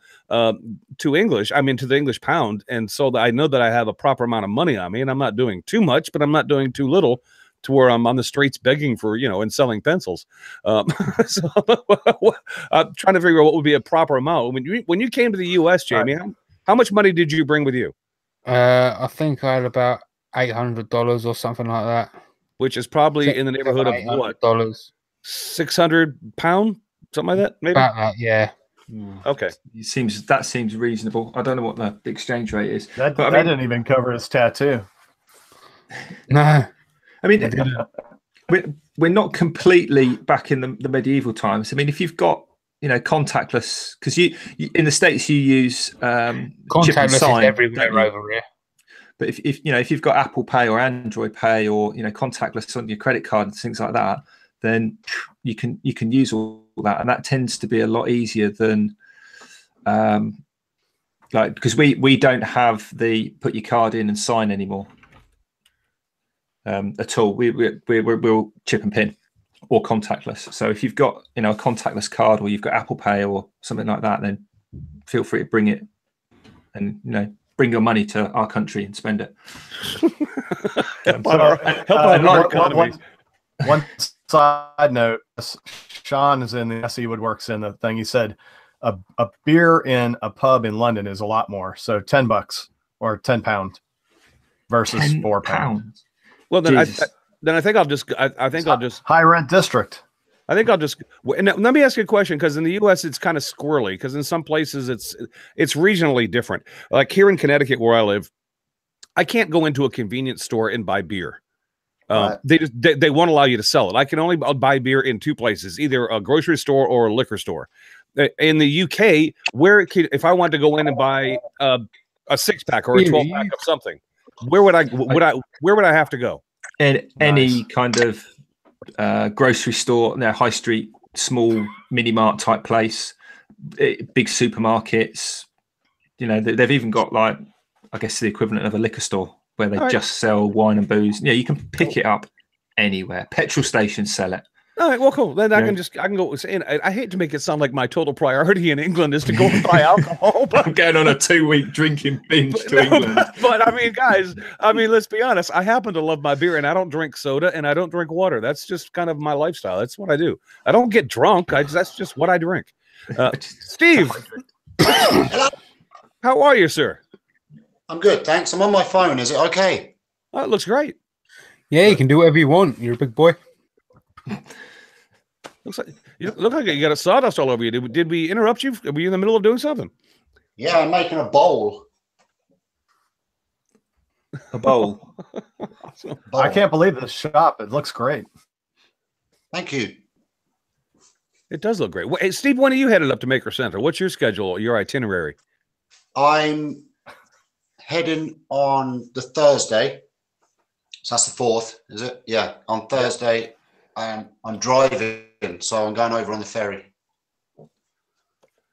English. I mean, to the English pound, and so that I know that I have a proper amount of money on me, and I'm not doing too much, but I'm not doing too little, to where I'm on the streets begging for, and selling pencils. So I'm trying to figure out what would be a proper amount. When you came to the U.S., Jamie, how much money did you bring with you? I think I had about $800 or something like that. Which is probably in the neighborhood of what? $600. 600 pounds? Something like that, maybe? About that, yeah. Okay. That seems reasonable. I don't know what the exchange rate is. That didn't even cover his tattoo. No. I mean, we're not completely back in the medieval times. I mean, if you've got contactless, because you in the States you use contactless is everywhere over here. But if you've got Apple Pay or Android Pay or contactless on your credit card and things like that, then you can use all that, and that tends to be a lot easier than because we don't have the put your card in and sign anymore. At all. We'll chip and pin or contactless. So if you've got a contactless card or you've got Apple Pay or something like that, then feel free to bring it and bring your money to our country and spend it. One side note: Sean is in the SE Woodworks in the thing. He said a beer in a pub in London is a lot more. So $10 or £10 versus £4. Well, then I think I'll just high rent district. I think I'll just let me ask you a question, because in the U.S. it's kind of squirrely, because in some places it's regionally different. Like here in Connecticut, where I live, I can't go into a convenience store and buy beer. They won't allow you to sell it. I can only buy beer in two places, either a grocery store or a liquor store. In the UK, if I wanted to go in and buy a 6-pack or a 12-pack of something, where would I have to go? Any kind of grocery store, high street, small mini mart type place, big supermarkets. They've even got I guess the equivalent of a liquor store where they just sell wine and booze. Yeah, you can pick it up anywhere. Petrol stations sell it. All right, well, cool. Then I can go. I hate to make it sound like my total priority in England is to go and buy alcohol. But I'm going on a 2-week drinking binge to England. But I mean, guys, let's be honest. I happen to love my beer, and I don't drink soda, and I don't drink water. That's just kind of my lifestyle. That's what I do. I don't get drunk. That's just what I drink. Steve, how are you, sir? I'm good, thanks. I'm on my phone. Is it okay? Oh, it looks great. Yeah, you can do whatever you want. You're a big boy. Look like you got a sawdust all over you. Did we interrupt you? Were you in the middle of doing something? Yeah, I'm making a bowl. A bowl. I can't believe this shop. It looks great. Thank you. It does look great. Hey, Steve, when are you headed up to Maker Center? What's your schedule, your itinerary? I'm heading on the Thursday. So that's the 4th, is it? Yeah, on Thursday. I'm driving, so I'm going over on the ferry.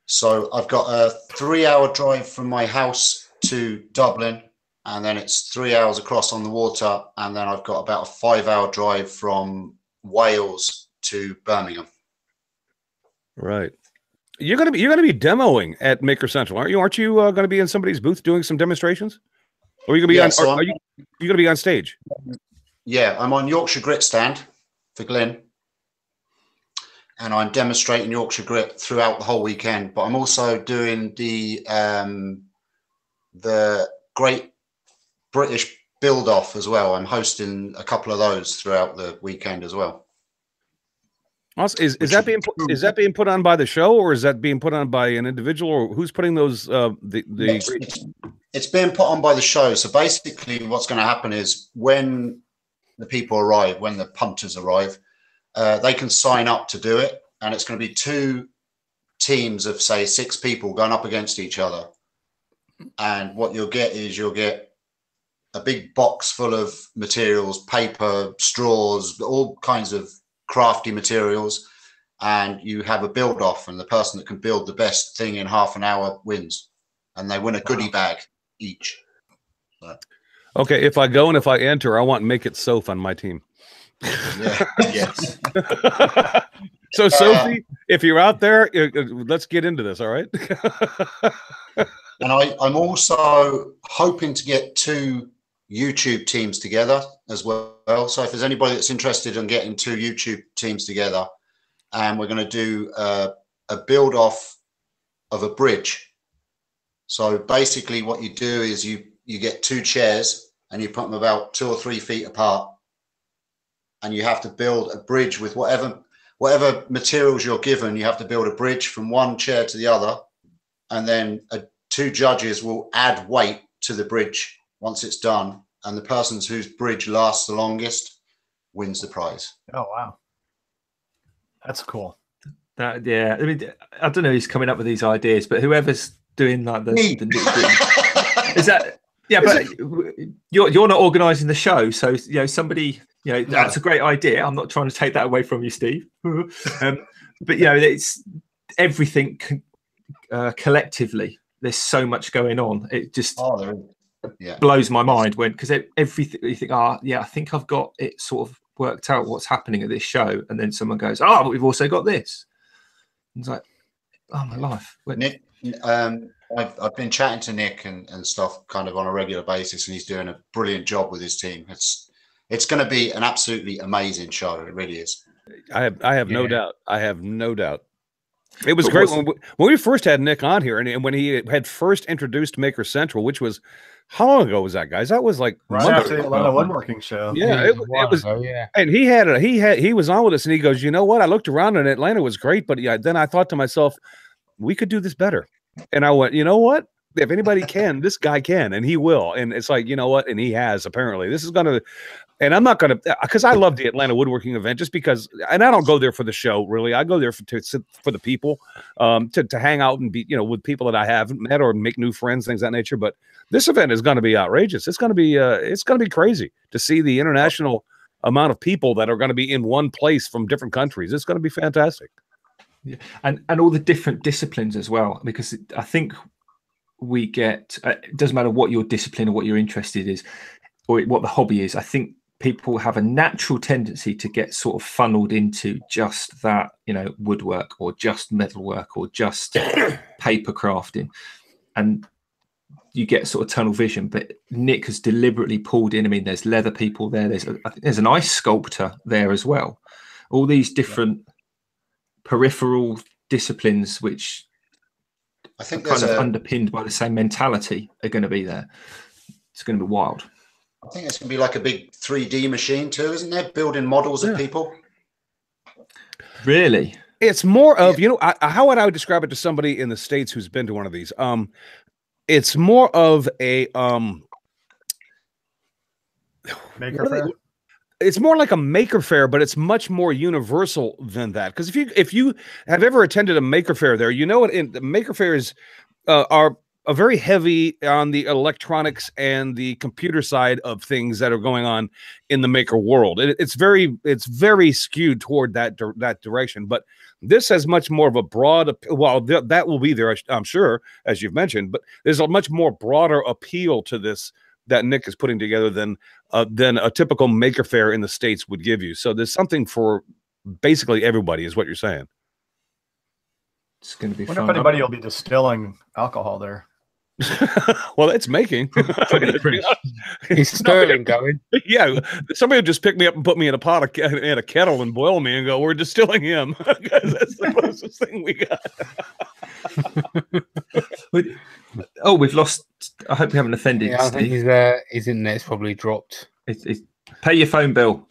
So I've got a 3-hour drive from my house to Dublin, and then it's 3 hours across on the water, and then I've got about a 5-hour drive from Wales to Birmingham. Right. You're gonna be demoing at Maker Central, aren't you? Aren't you going to be in somebody's booth doing some demonstrations? Or are you going to be are you going to be on stage? Yeah, I'm on Yorkshire Grit stand for Glyn. and I'm demonstrating Yorkshire Grit throughout the whole weekend. But I'm also doing the Great British Build-Off as well. I'm hosting a couple of those throughout the weekend as well. Is that being put on by the show, or is that being put on by an individual, or who's putting those? It's being put on by the show. So basically, what's going to happen is when the people arrive, when the punters arrive, they can sign up to do it, and it's going to be 2 teams of say 6 people going up against each other. And what you'll get is a big box full of materials, paper, straws, all kinds of crafty materials, and you have a build off, and the person that can build the best thing in half an hour wins, and they win a goodie bag each. So. Okay, if I go and if I enter, I want Make It Soph on my team. Yeah. Yes. So Sophie, if you're out there, let's get into this. All right. And I'm also hoping to get 2 YouTube teams together as well. So if there's anybody that's interested in getting 2 YouTube teams together, and we're going to do a build off of a bridge. So basically what you do is you get 2 chairs and you put them about 2 or 3 feet apart, and you have to build a bridge with whatever materials you're given. You have to build a bridge from one chair to the other, and then 2 judges will add weight to the bridge once it's done, and the person whose bridge lasts the longest wins the prize. Oh, wow. That's cool. Yeah, I mean, I don't know who's coming up with these ideas, but whoever's doing like the is that, yeah, but you're not organising the show, so somebody, that's a great idea. I'm not trying to take that away from you, Steve. But it's everything collectively. There's so much going on. It just blows my mind because everything you think, I think I've got it sort of worked out what's happening at this show, and then someone goes, but we've also got this. And it's like, oh my life. Nick, I've been chatting to Nick and stuff kind of on a regular basis, and he's doing a brilliant job with his team. It's going to be an absolutely amazing show. It really is. I have no doubt. I have no doubt. It was great when we first had Nick on here, and when he had first introduced Maker Central, which was, how long ago was that, guys? That was like right after the Atlanta Woodworking show. Yeah, it was. And he was on with us, and he goes, you know what? I looked around, and Atlanta was great, but then I thought to myself, we could do this better. And I went, you know what? If anybody can, this guy can, and he will. And it's like, you know what? And he has, apparently. This is going to, and I'm not going to, because I love the Atlanta Woodworking event just because, and I don't go there for the show, really. I go there for the people, to hang out and be, with people that I haven't met or make new friends, things of that nature. But this event is going to be outrageous. It's going to be crazy to see the international amount of people that are going to be in one place from different countries. It's going to be fantastic. Yeah. And all the different disciplines as well, because I think we get, it doesn't matter what your discipline or what you're interested is or what the hobby is. I think people have a natural tendency to get sort of funneled into just that, woodwork or just metalwork or just paper crafting, and you get sort of tunnel vision. But Nick has deliberately pulled in. I mean, there's leather people there. I think there's an ice sculptor there as well. All these different peripheral disciplines, which I think are kind of underpinned by the same mentality, are going to be there. It's going to be wild. I think it's going to be like a big 3D machine too, isn't there? Building models of people. Really? It's more of, how would I describe it to somebody in the States who's been to one of these? It's more of a Maker Fair. It's more like a Maker Fair, but it's much more universal than that. Because if you have ever attended a Maker Fair there, the Maker Fairs are very heavy on the electronics and the computer side of things that are going on in the maker world. It's very skewed toward that direction. But this has much more of a broad, that will be there, I'm sure, as you've mentioned. But there's a much more broader appeal to this that Nick is putting together than a typical Maker Fair in the States would give you. So there's something for basically everybody, is what you're saying. It's going to be fun. I wonder if anybody will be distilling alcohol there. Well, it's making. Is Sterling going? Yeah, somebody would just pick me up and put me in a pot in a kettle and boil me and go, "We're distilling him." Because that's the closest thing we got. Oh, we've lost. I hope we haven't offended. Yeah, I think Steve. his internet's probably dropped. Pay your phone bill.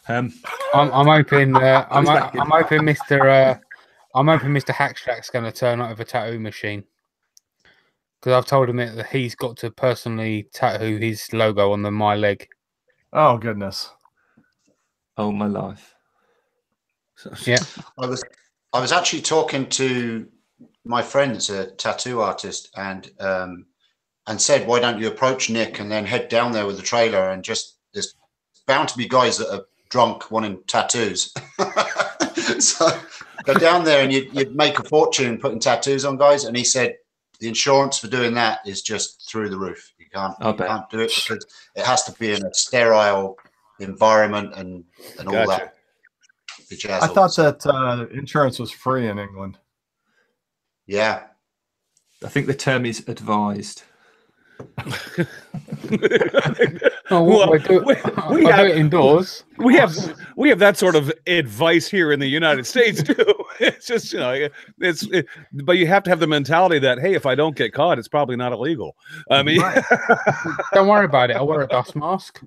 I'm hoping. I'm hoping Mr. Hackstrack's going to turn up with a tattoo machine, because I've told him that he's got to personally tattoo his logo on my leg. Oh goodness! Oh my life. Yeah, I was actually talking to my friend that's a tattoo artist, and said, why don't you approach Nick and then head down there with the trailer, and just there's bound to be guys that are drunk wanting tattoos. So go down there and you'd make a fortune putting tattoos on guys. And he said the insurance for doing that is just through the roof. You can't do it because it has to be in a sterile environment and all that. I thought that insurance was free in England. Yeah. I think the term is advised. we do it indoors. We have that sort of advice here in the United States too. It's just, but you have to have the mentality that, hey, if I don't get caught, it's probably not illegal. I mean, right. Don't worry about it. I'll wear a dust mask.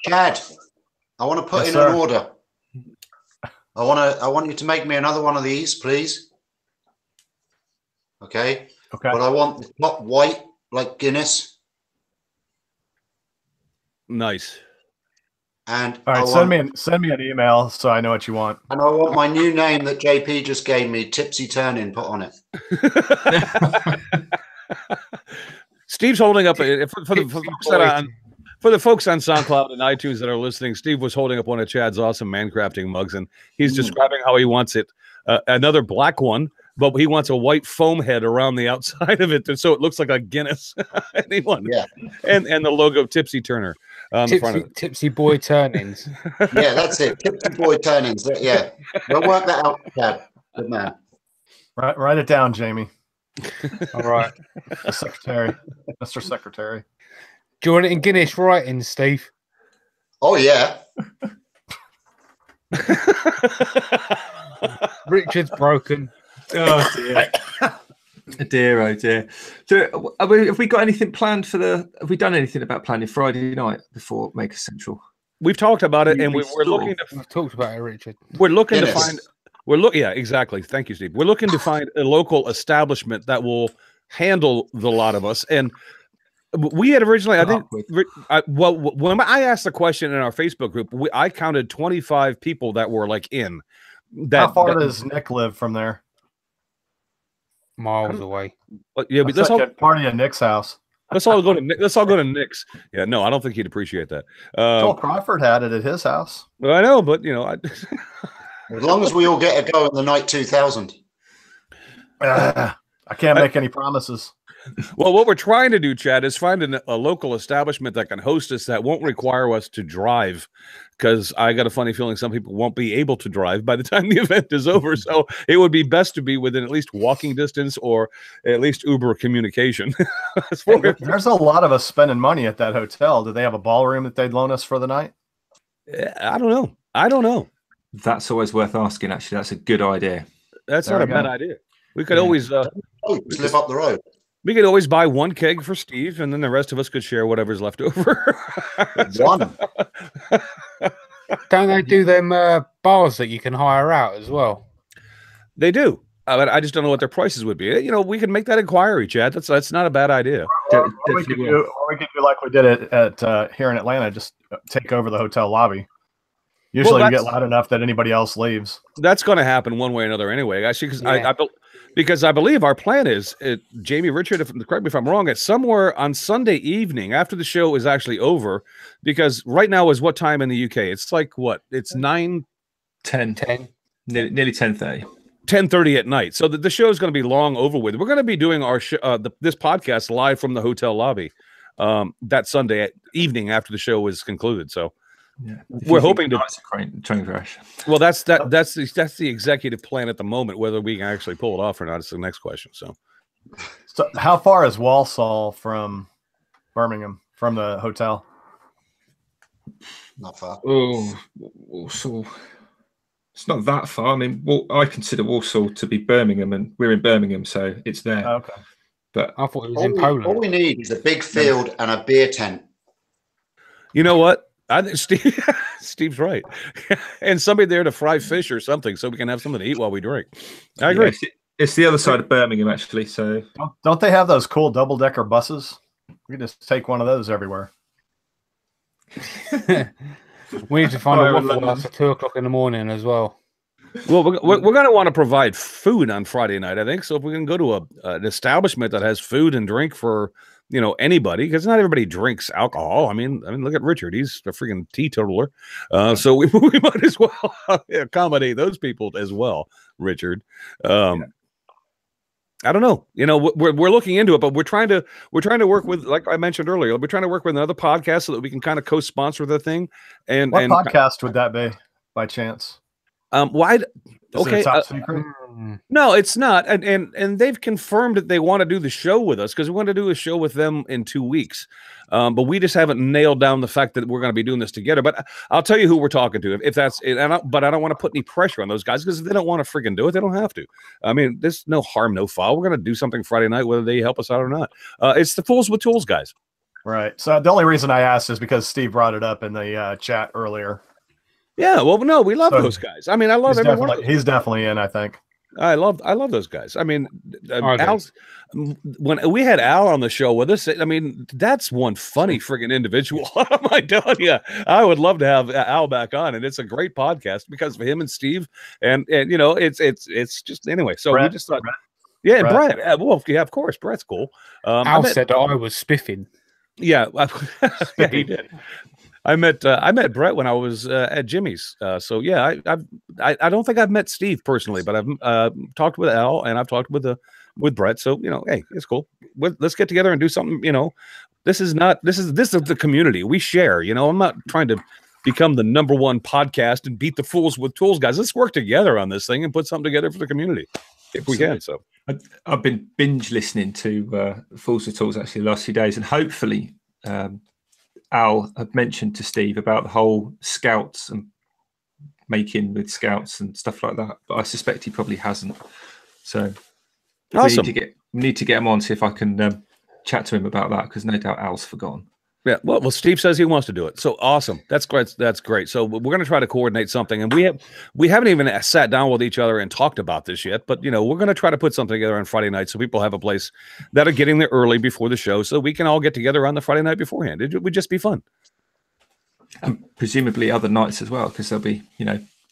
Chad, I want to put in an order. I want you to make me another one of these, please. Okay. But I want the top white, like Guinness. Nice. And all right, send me an email so I know what you want. And I want my new name that JP just gave me, Tipsy Turning, put on it. Steve's holding up for the folks on SoundCloud and iTunes that are listening. Steve was holding up one of Chad's awesome Mancrafting mugs, and he's describing how he wants it. Another black one. But he wants a white foam head around the outside of it, so it looks like a Guinness. and the logo Tipsy Turner on the front of it. Tipsy Boy Turnings. Yeah, that's it. Tipsy Boy Turnings. Yeah, we'll work that out, Chad. Good man. Write it down, Jamie. All right, Secretary, Mr. Secretary. Do you want it in Guinness writing, Steve? Oh yeah. Richard's broken. Oh dear. Dear, oh dear. So, have we got anything planned for have we done anything about planning Friday night before Maker Central? We've talked about it, and we're looking to. We've talked about it, Richard. We're looking to find. Yeah, exactly. Thank you, Steve. We're looking to find a local establishment that will handle the lot of us. And we had originally, I think, when I asked the question in our Facebook group, I counted 25 people that were like in. How far does Nick live from there? Miles away. Yeah, but let's all party at Nick's house. Let's all go to Nick's. Yeah, no, I don't think he'd appreciate that. Joel Crawford had it at his house. Well, I know, but as long as we all get a go in the night 2000. I can't make any promises. Well, what we're trying to do, Chad, is find a local establishment that can host us that won't require us to drive, because I got a funny feeling some people won't be able to drive by the time the event is over. So it would be best to be within at least walking distance or at least Uber communication. There's a lot of us spending money at that hotel. Do they have a ballroom that they'd loan us for the night? I don't know. That's always worth asking, actually. That's a good idea. That's not a bad idea. We could always live up the road. We could always buy one keg for Steve, and then the rest of us could share whatever's left over. One. Don't they do them bars that you can hire out as well? They do. But I just don't know what their prices would be. We can make that inquiry, Chad. That's not a bad idea. Or we could do like we did it at here in Atlanta. Just take over the hotel lobby. Usually, you get loud enough that anybody else leaves. That's going to happen one way or another anyway. Actually, because I believe our plan is, Jamie, Richard, correct me if I'm wrong, it's somewhere on Sunday evening after the show is actually over, because right now is what time in the UK? It's like what? It's 9, 10, nearly 10:30. 10:30 at night. So the show is going to be long over with. We're going to be doing our this podcast live from the hotel lobby that Sunday evening after the show is concluded. So yeah, we're hoping to train crash. Well, that's the executive plan at the moment. Whether we can actually pull it off or not is the next question. So So, how far is Walsall from Birmingham, from the hotel? Not far. Oh, Walsall. It's not that far. I mean, I consider Walsall to be Birmingham, and we're in Birmingham, so it's there. Oh, okay. But I thought it was in Poland. All we need is a big field and a beer tent. You know what? I think Steve's right. And somebody there to fry fish or something so we can have something to eat while we drink. I agree. Yeah, it's the other side of Birmingham, actually. So Don't they have those cool double-decker buses? We can just take one of those everywhere. We need to find a Fire in waffle London. house at 2:00 in the morning as well. Well, we're going to want to provide food on Friday night, I think. So if we can go to an establishment that has food and drink for, anybody, because not everybody drinks alcohol. I mean, look at Richard; he's a freaking teetotaler. So we might as well accommodate those people as well, Richard. I don't know. We're looking into it, but we're trying to work with, like I mentioned earlier, we're trying to work with another podcast so that we can kind of co-sponsor the thing. And What podcast would that be, by chance? Why? Is it Okay. a top secret? No, it's not. And they've confirmed that they want to do the show with us because we want to do a show with them in 2 weeks. But we just haven't nailed down the fact that we're going to be doing this together. But I'll tell you who we're talking to if that's it. But I don't want to put any pressure on those guys because if they don't want to freaking do it, they don't have to. I mean, there's no harm, no foul. We're going to do something Friday night, whether they help us out or not. It's the Fools with Tools guys. Right. So the only reason I asked is because Steve brought it up in the chat earlier. Yeah. Well, no, we love So those guys. I mean, I love He's every one of definitely, them. he's definitely in, I think. I love those guys. I mean, Okay. Al's, when we had Al on the show with us, I mean, that's one funny friggin' individual. I'm telling you, I would love to have Al back on, and it's a great podcast because of him and Steve, and it's just anyway. So Brett, we just thought, yeah, Brett. Brett. Well, yeah, of course, Brett's cool. Al said that I was spiffing. Yeah, yeah, he did. I met Brett when I was at Jimmy's. So yeah, I don't think I've met Steve personally, but I've talked with Al and I've talked with Brett. So hey, it's cool. Let's get together and do something. This is the community we share. I'm not trying to become the #1 podcast and beat the Fools with Tools guys. Let's work together on this thing and put something together for the community if we can. So I've been binge listening to Fools with Tools actually the last few days, and hopefully. Al had mentioned to Steve about the whole scouts and making with scouts and stuff like that, but I suspect he probably hasn't. So awesome. we need to get him on, see if I can chat to him about that, because no doubt Al's forgotten. Yeah, well, Steve says he wants to do it. So awesome. That's great. That's great. So we're going to try to coordinate something, and we haven't even sat down with each other and talked about this yet. But we're going to try to put something together on Friday night so people have a place that are getting there early before the show, so we can all get together on the Friday night beforehand. It would just be fun. And presumably other nights as well, because they'll be,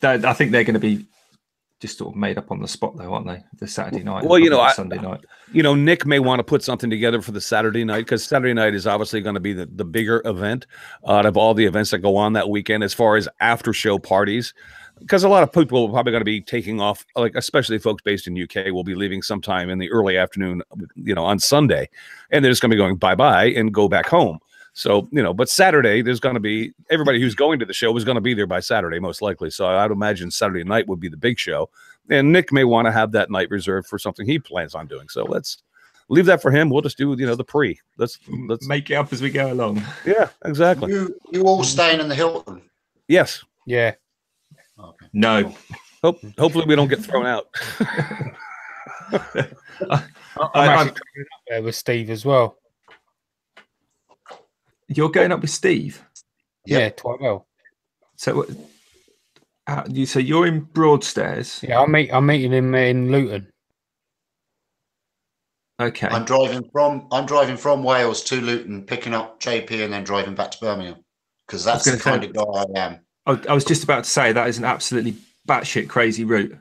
I think they're going to be just sort of made up on the spot, though, aren't they? The Saturday night. Well, the Sunday night. Nick may want to put something together for the Saturday night because Saturday night is obviously going to be the bigger event out of all the events that go on that weekend as far as after show parties. Because a lot of people are probably going to be taking off, like especially folks based in UK will be leaving sometime in the early afternoon, on Sunday, and they're just going to be going bye-bye and go back home. So, but Saturday, there's going to be everybody who's going to the show is going to be there by Saturday, most likely. So I'd imagine Saturday night would be the big show. And Nick may want to have that night reserved for something he plans on doing. So let's leave that for him. We'll just do, the pre. Let's make it up as we go along. Yeah, exactly. You all staying in the Hilton? Yes. Yeah. Okay. No. Hopefully we don't get thrown out. I'm actually traveling up there with Steve as well. You're going up with Steve? Yeah, Tyrell. So, so you're in Broadstairs? Yeah, I'm meeting him in Luton. Okay. I'm driving from Wales to Luton, picking up JP, and then driving back to Birmingham because that's the kind of guy I am. I was just about to say that is an absolutely batshit crazy route,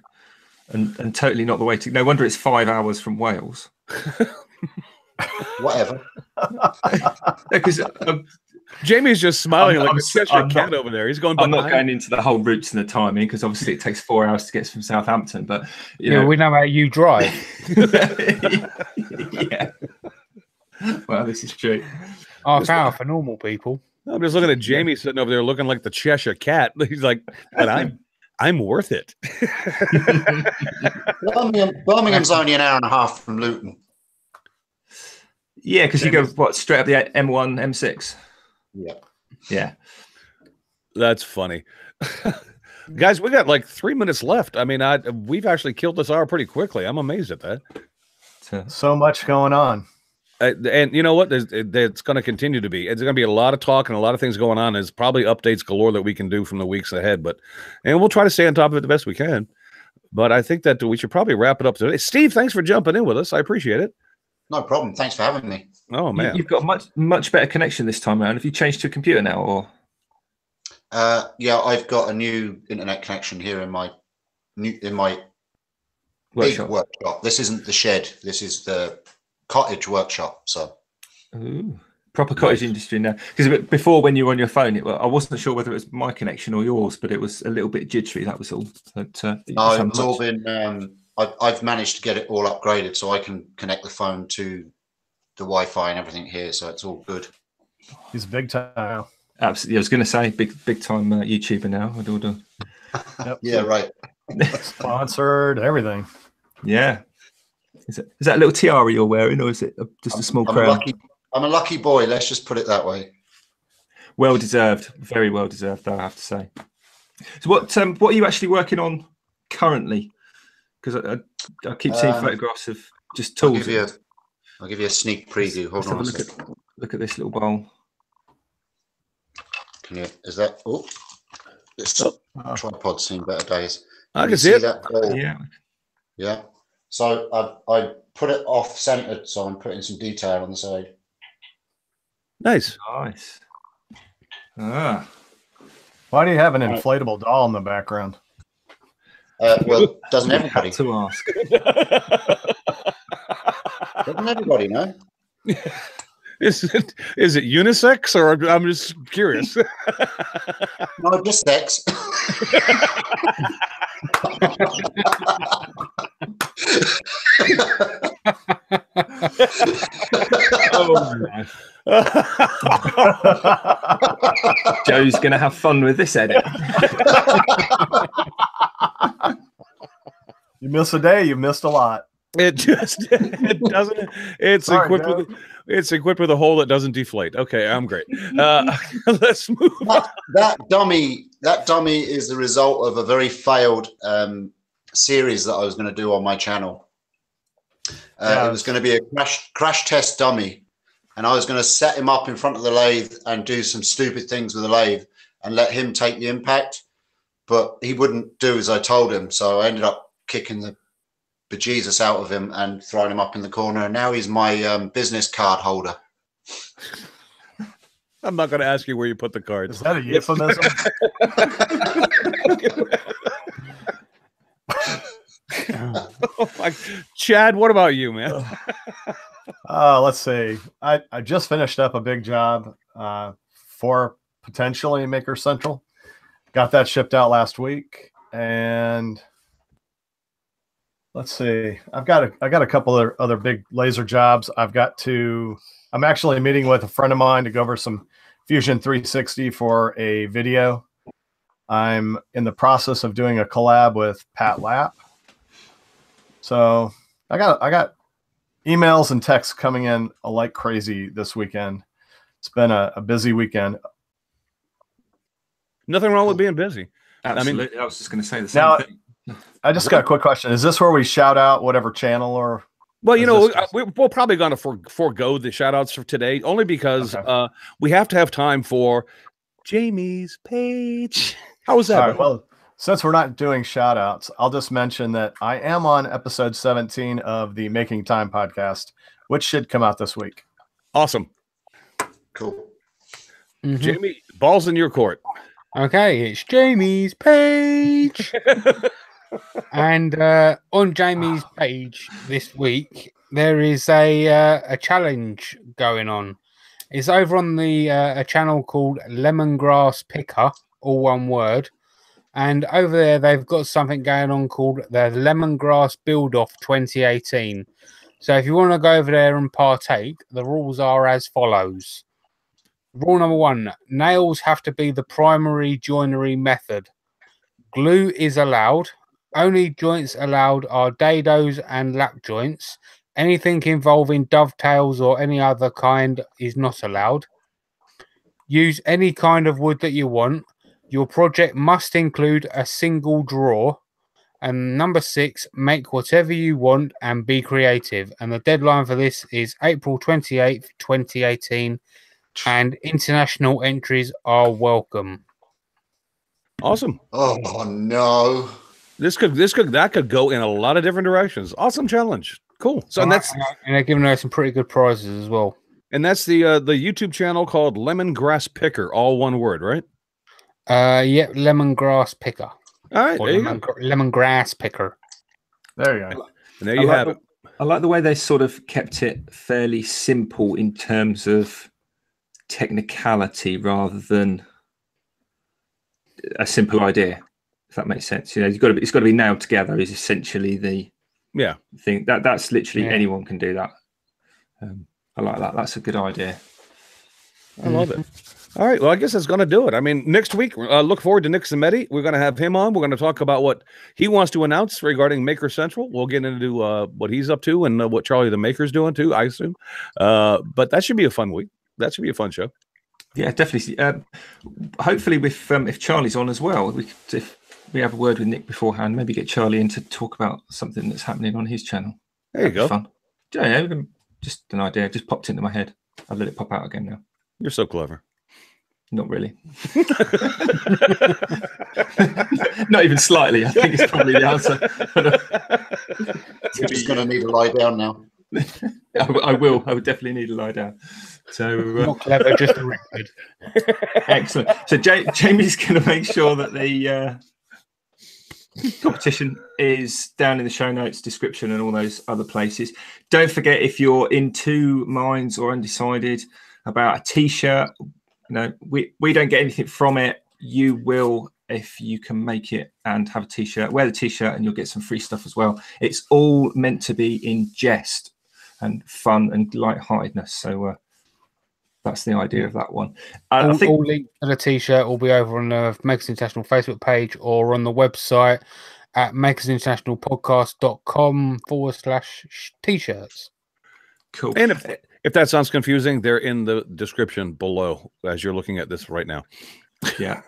and totally not the way to. No wonder it's 5 hours from Wales. Whatever. Because Jamie's just smiling like I'm a cat over there. He's going. I'm not going into the whole routes and the timing because obviously it takes 4 hours to get from Southampton. But we know how you drive. Yeah. Well, this is true. Half hour for normal people. I'm just looking at Jamie sitting over there looking like the Cheshire Cat. He's like, but I'm worth it. Birmingham's only an hour and a half from Luton. Yeah, because you go straight up the M1, M6. Yeah. Yeah. That's funny. Guys, we got like 3 minutes left. I mean, we've actually killed this hour pretty quickly. I'm amazed at that. So much going on. And you know what? It's going to continue to be. It's going to be a lot of talk and a lot of things going on. There's probably updates galore that we can do from the weeks ahead. And we'll try to stay on top of it the best we can. But I think that we should probably wrap it up today. Steve, thanks for jumping in with us. I appreciate it. No problem. Thanks for having me. Oh man, you've got much better connection this time around. Have you changed to a computer now, or? Yeah, I've got a new internet connection here in my Workshop. big workshop. This isn't the shed. This is the cottage workshop. So, ooh, proper cottage industry now. Because before, when you were on your phone, I wasn't sure whether it was my connection or yours, but it was a little bit jittery. That was all. But, no, it's all been. I've managed to get it all upgraded, so I can connect the phone to the Wi-Fi and everything here. So it's all good. He's big time. Absolutely, I was going to say big time YouTuber now. Yep. Yeah, right. Sponsored everything. Yeah. Is that a little tiara you're wearing, or is it just a small crown? I'm a lucky boy. Let's just put it that way. Well deserved, very well deserved, I have to say. So, what are you actually working on currently? Because I keep seeing photographs of just tools. I'll give you a sneak preview. Hold on a second. Look at this little bowl. Is that? Oh, this tripod's seen better days. I can see it. That bowl? Yeah. Yeah. So I put it off centered, so I'm putting some detail on the side. Nice. Nice. Ah. Why do you have an inflatable doll in the background? Well, doesn't everybody? To ask. Doesn't everybody know? Is it unisex, or I'm just curious? No, just sex. Oh my. Joe's gonna have fun with this edit. You miss a day, you missed a lot. It doesn't. It's equipped with a hole that doesn't deflate. Okay, I'm great. Let's move on. That dummy is the result of a very failed series that I was going to do on my channel. It was going to be a crash test dummy, and I was going to set him up in front of the lathe and do some stupid things with the lathe and let him take the impact, but he wouldn't do as I told him, so I ended up kicking the bejesus out of him and throwing him up in the corner, and now he's my business card holder. I'm not going to ask you where you put the cards. Is that a euphemism? Oh my. Chad, what about you, man? Let's see. I just finished up a big job for potentially Maker Central. Got that shipped out last week, and let's see. I got a couple of other big laser jobs. I'm actually meeting with a friend of mine to go over some Fusion 360 for a video. I'm in the process of doing a collab with Pat Lapp. So I got emails and texts coming in like crazy this weekend. It's been a busy weekend. Nothing wrong with being busy. Absolutely. I mean, I was just going to say the same thing. I just got a quick question. Is this where we shout out whatever channel or? Well, we're probably going to forego the shout outs for today, only because we have to have time for Jamie's page. How was that? All right, well, since we're not doing shout outs, I'll just mention that I am on episode 17 of the Making Time podcast, which should come out this week. Awesome. Cool. Mhm. Jamie, balls in your court. Okay, it's Jamie's page. And on Jamie's page this week, there is a challenge going on. It's over on the a channel called Lemongrass Picker, all one word. And over there, they've got something going on called the Lemongrass Build Off 2018. So if you want to go over there and partake, the rules are as follows. Rule number 1, nails have to be the primary joinery method. Glue is allowed. Only joints allowed are dados and lap joints. Anything involving dovetails or any other kind is not allowed. Use any kind of wood that you want. Your project must include a single drawer. And number 6, make whatever you want and be creative. And the deadline for this is April 28th, 2018. And international entries are welcome. Awesome. Oh no. That could go in a lot of different directions. Awesome challenge. Cool. So and they're giving us some pretty good prizes as well. And that's the YouTube channel called Lemongrass Picker, all one word, right? Yeah, Lemongrass Picker. All right, Lemongrass Picker. There you go. And there you have it. I like the way they sort of kept it fairly simple in terms of technicality rather than a simple idea. If that makes sense, it's got to be nailed together. Is essentially the thing that's literally anyone can do that. I like that. That's a good idea. I love it. All right. Well, I guess that's going to do it. I mean, next week, look forward to Nick Zametti. We're going to have him on. We're going to talk about what he wants to announce regarding Maker Central. We'll get into what he's up to and what Charlie the Maker's doing too, I assume. But that should be a fun week. That should be a fun show. Yeah, definitely. Hopefully, with if Charlie's on as well, if we have a word with Nick beforehand, maybe get Charlie in to talk about something that's happening on his channel. There you go. Fun. Just an idea. Just popped into my head. I'll let it pop out again now. You're so clever. Not really. Not even slightly. I think it's probably the answer. You're just going to need to lie down now. I will. I would definitely need to lie down. So not clever, just a record. Excellent. So Jamie's going to make sure that the competition is down in the show notes, description, and all those other places. Don't forget, if you're in two minds or undecided about a T-shirt, we don't get anything from it. You will if you can make it and have a T-shirt. Wear the T-shirt and you'll get some free stuff as well. It's all meant to be in jest and fun and lightheartedness. So that's the idea of that one. I think all links to the T-shirt will be over on the Makers International Facebook page or on the website at makersinternationalpodcast.com/T-shirts. Cool. And if that sounds confusing, they're in the description below as you're looking at this right now. Yeah,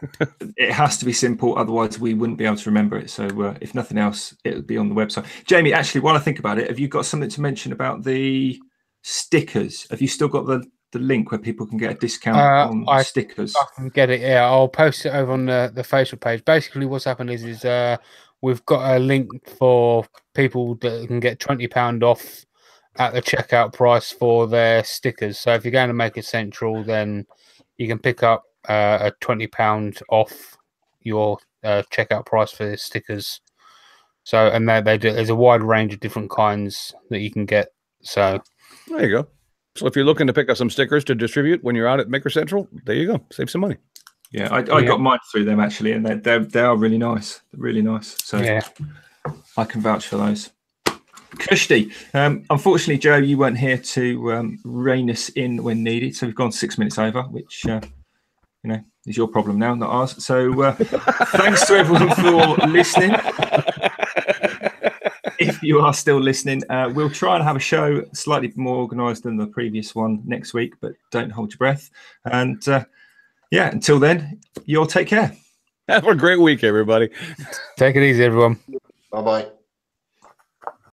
it has to be simple, otherwise we wouldn't be able to remember it. So if nothing else, it would be on the website. Jamie, actually, while I think about it, have you got something to mention about the stickers? Have you still got the link where people can get a discount on stickers? I can get it. Yeah, I'll post it over on the Facebook page. Basically, what's happened is we've got a link for people that can get £20 off at the checkout price for their stickers. So if you're going to Maker Central, then you can pick up a £20 off your checkout price for the stickers. So, and there's a wide range of different kinds that you can get. So there you go. So if you're looking to pick up some stickers to distribute when you're out at Maker Central, there you go. Save some money. Yeah, I got mine through them actually, and they are really nice. They're really nice. So yeah, I can vouch for those. Kushti, unfortunately, Joe, you weren't here to rein us in when needed, so we've gone 6 minutes over, which is your problem now, not ours. So thanks to everyone for listening. If you are still listening, we'll try and have a show slightly more organised than the previous one next week, but don't hold your breath. And until then, you all take care. Have a great week, everybody. Take it easy, everyone. Bye-bye.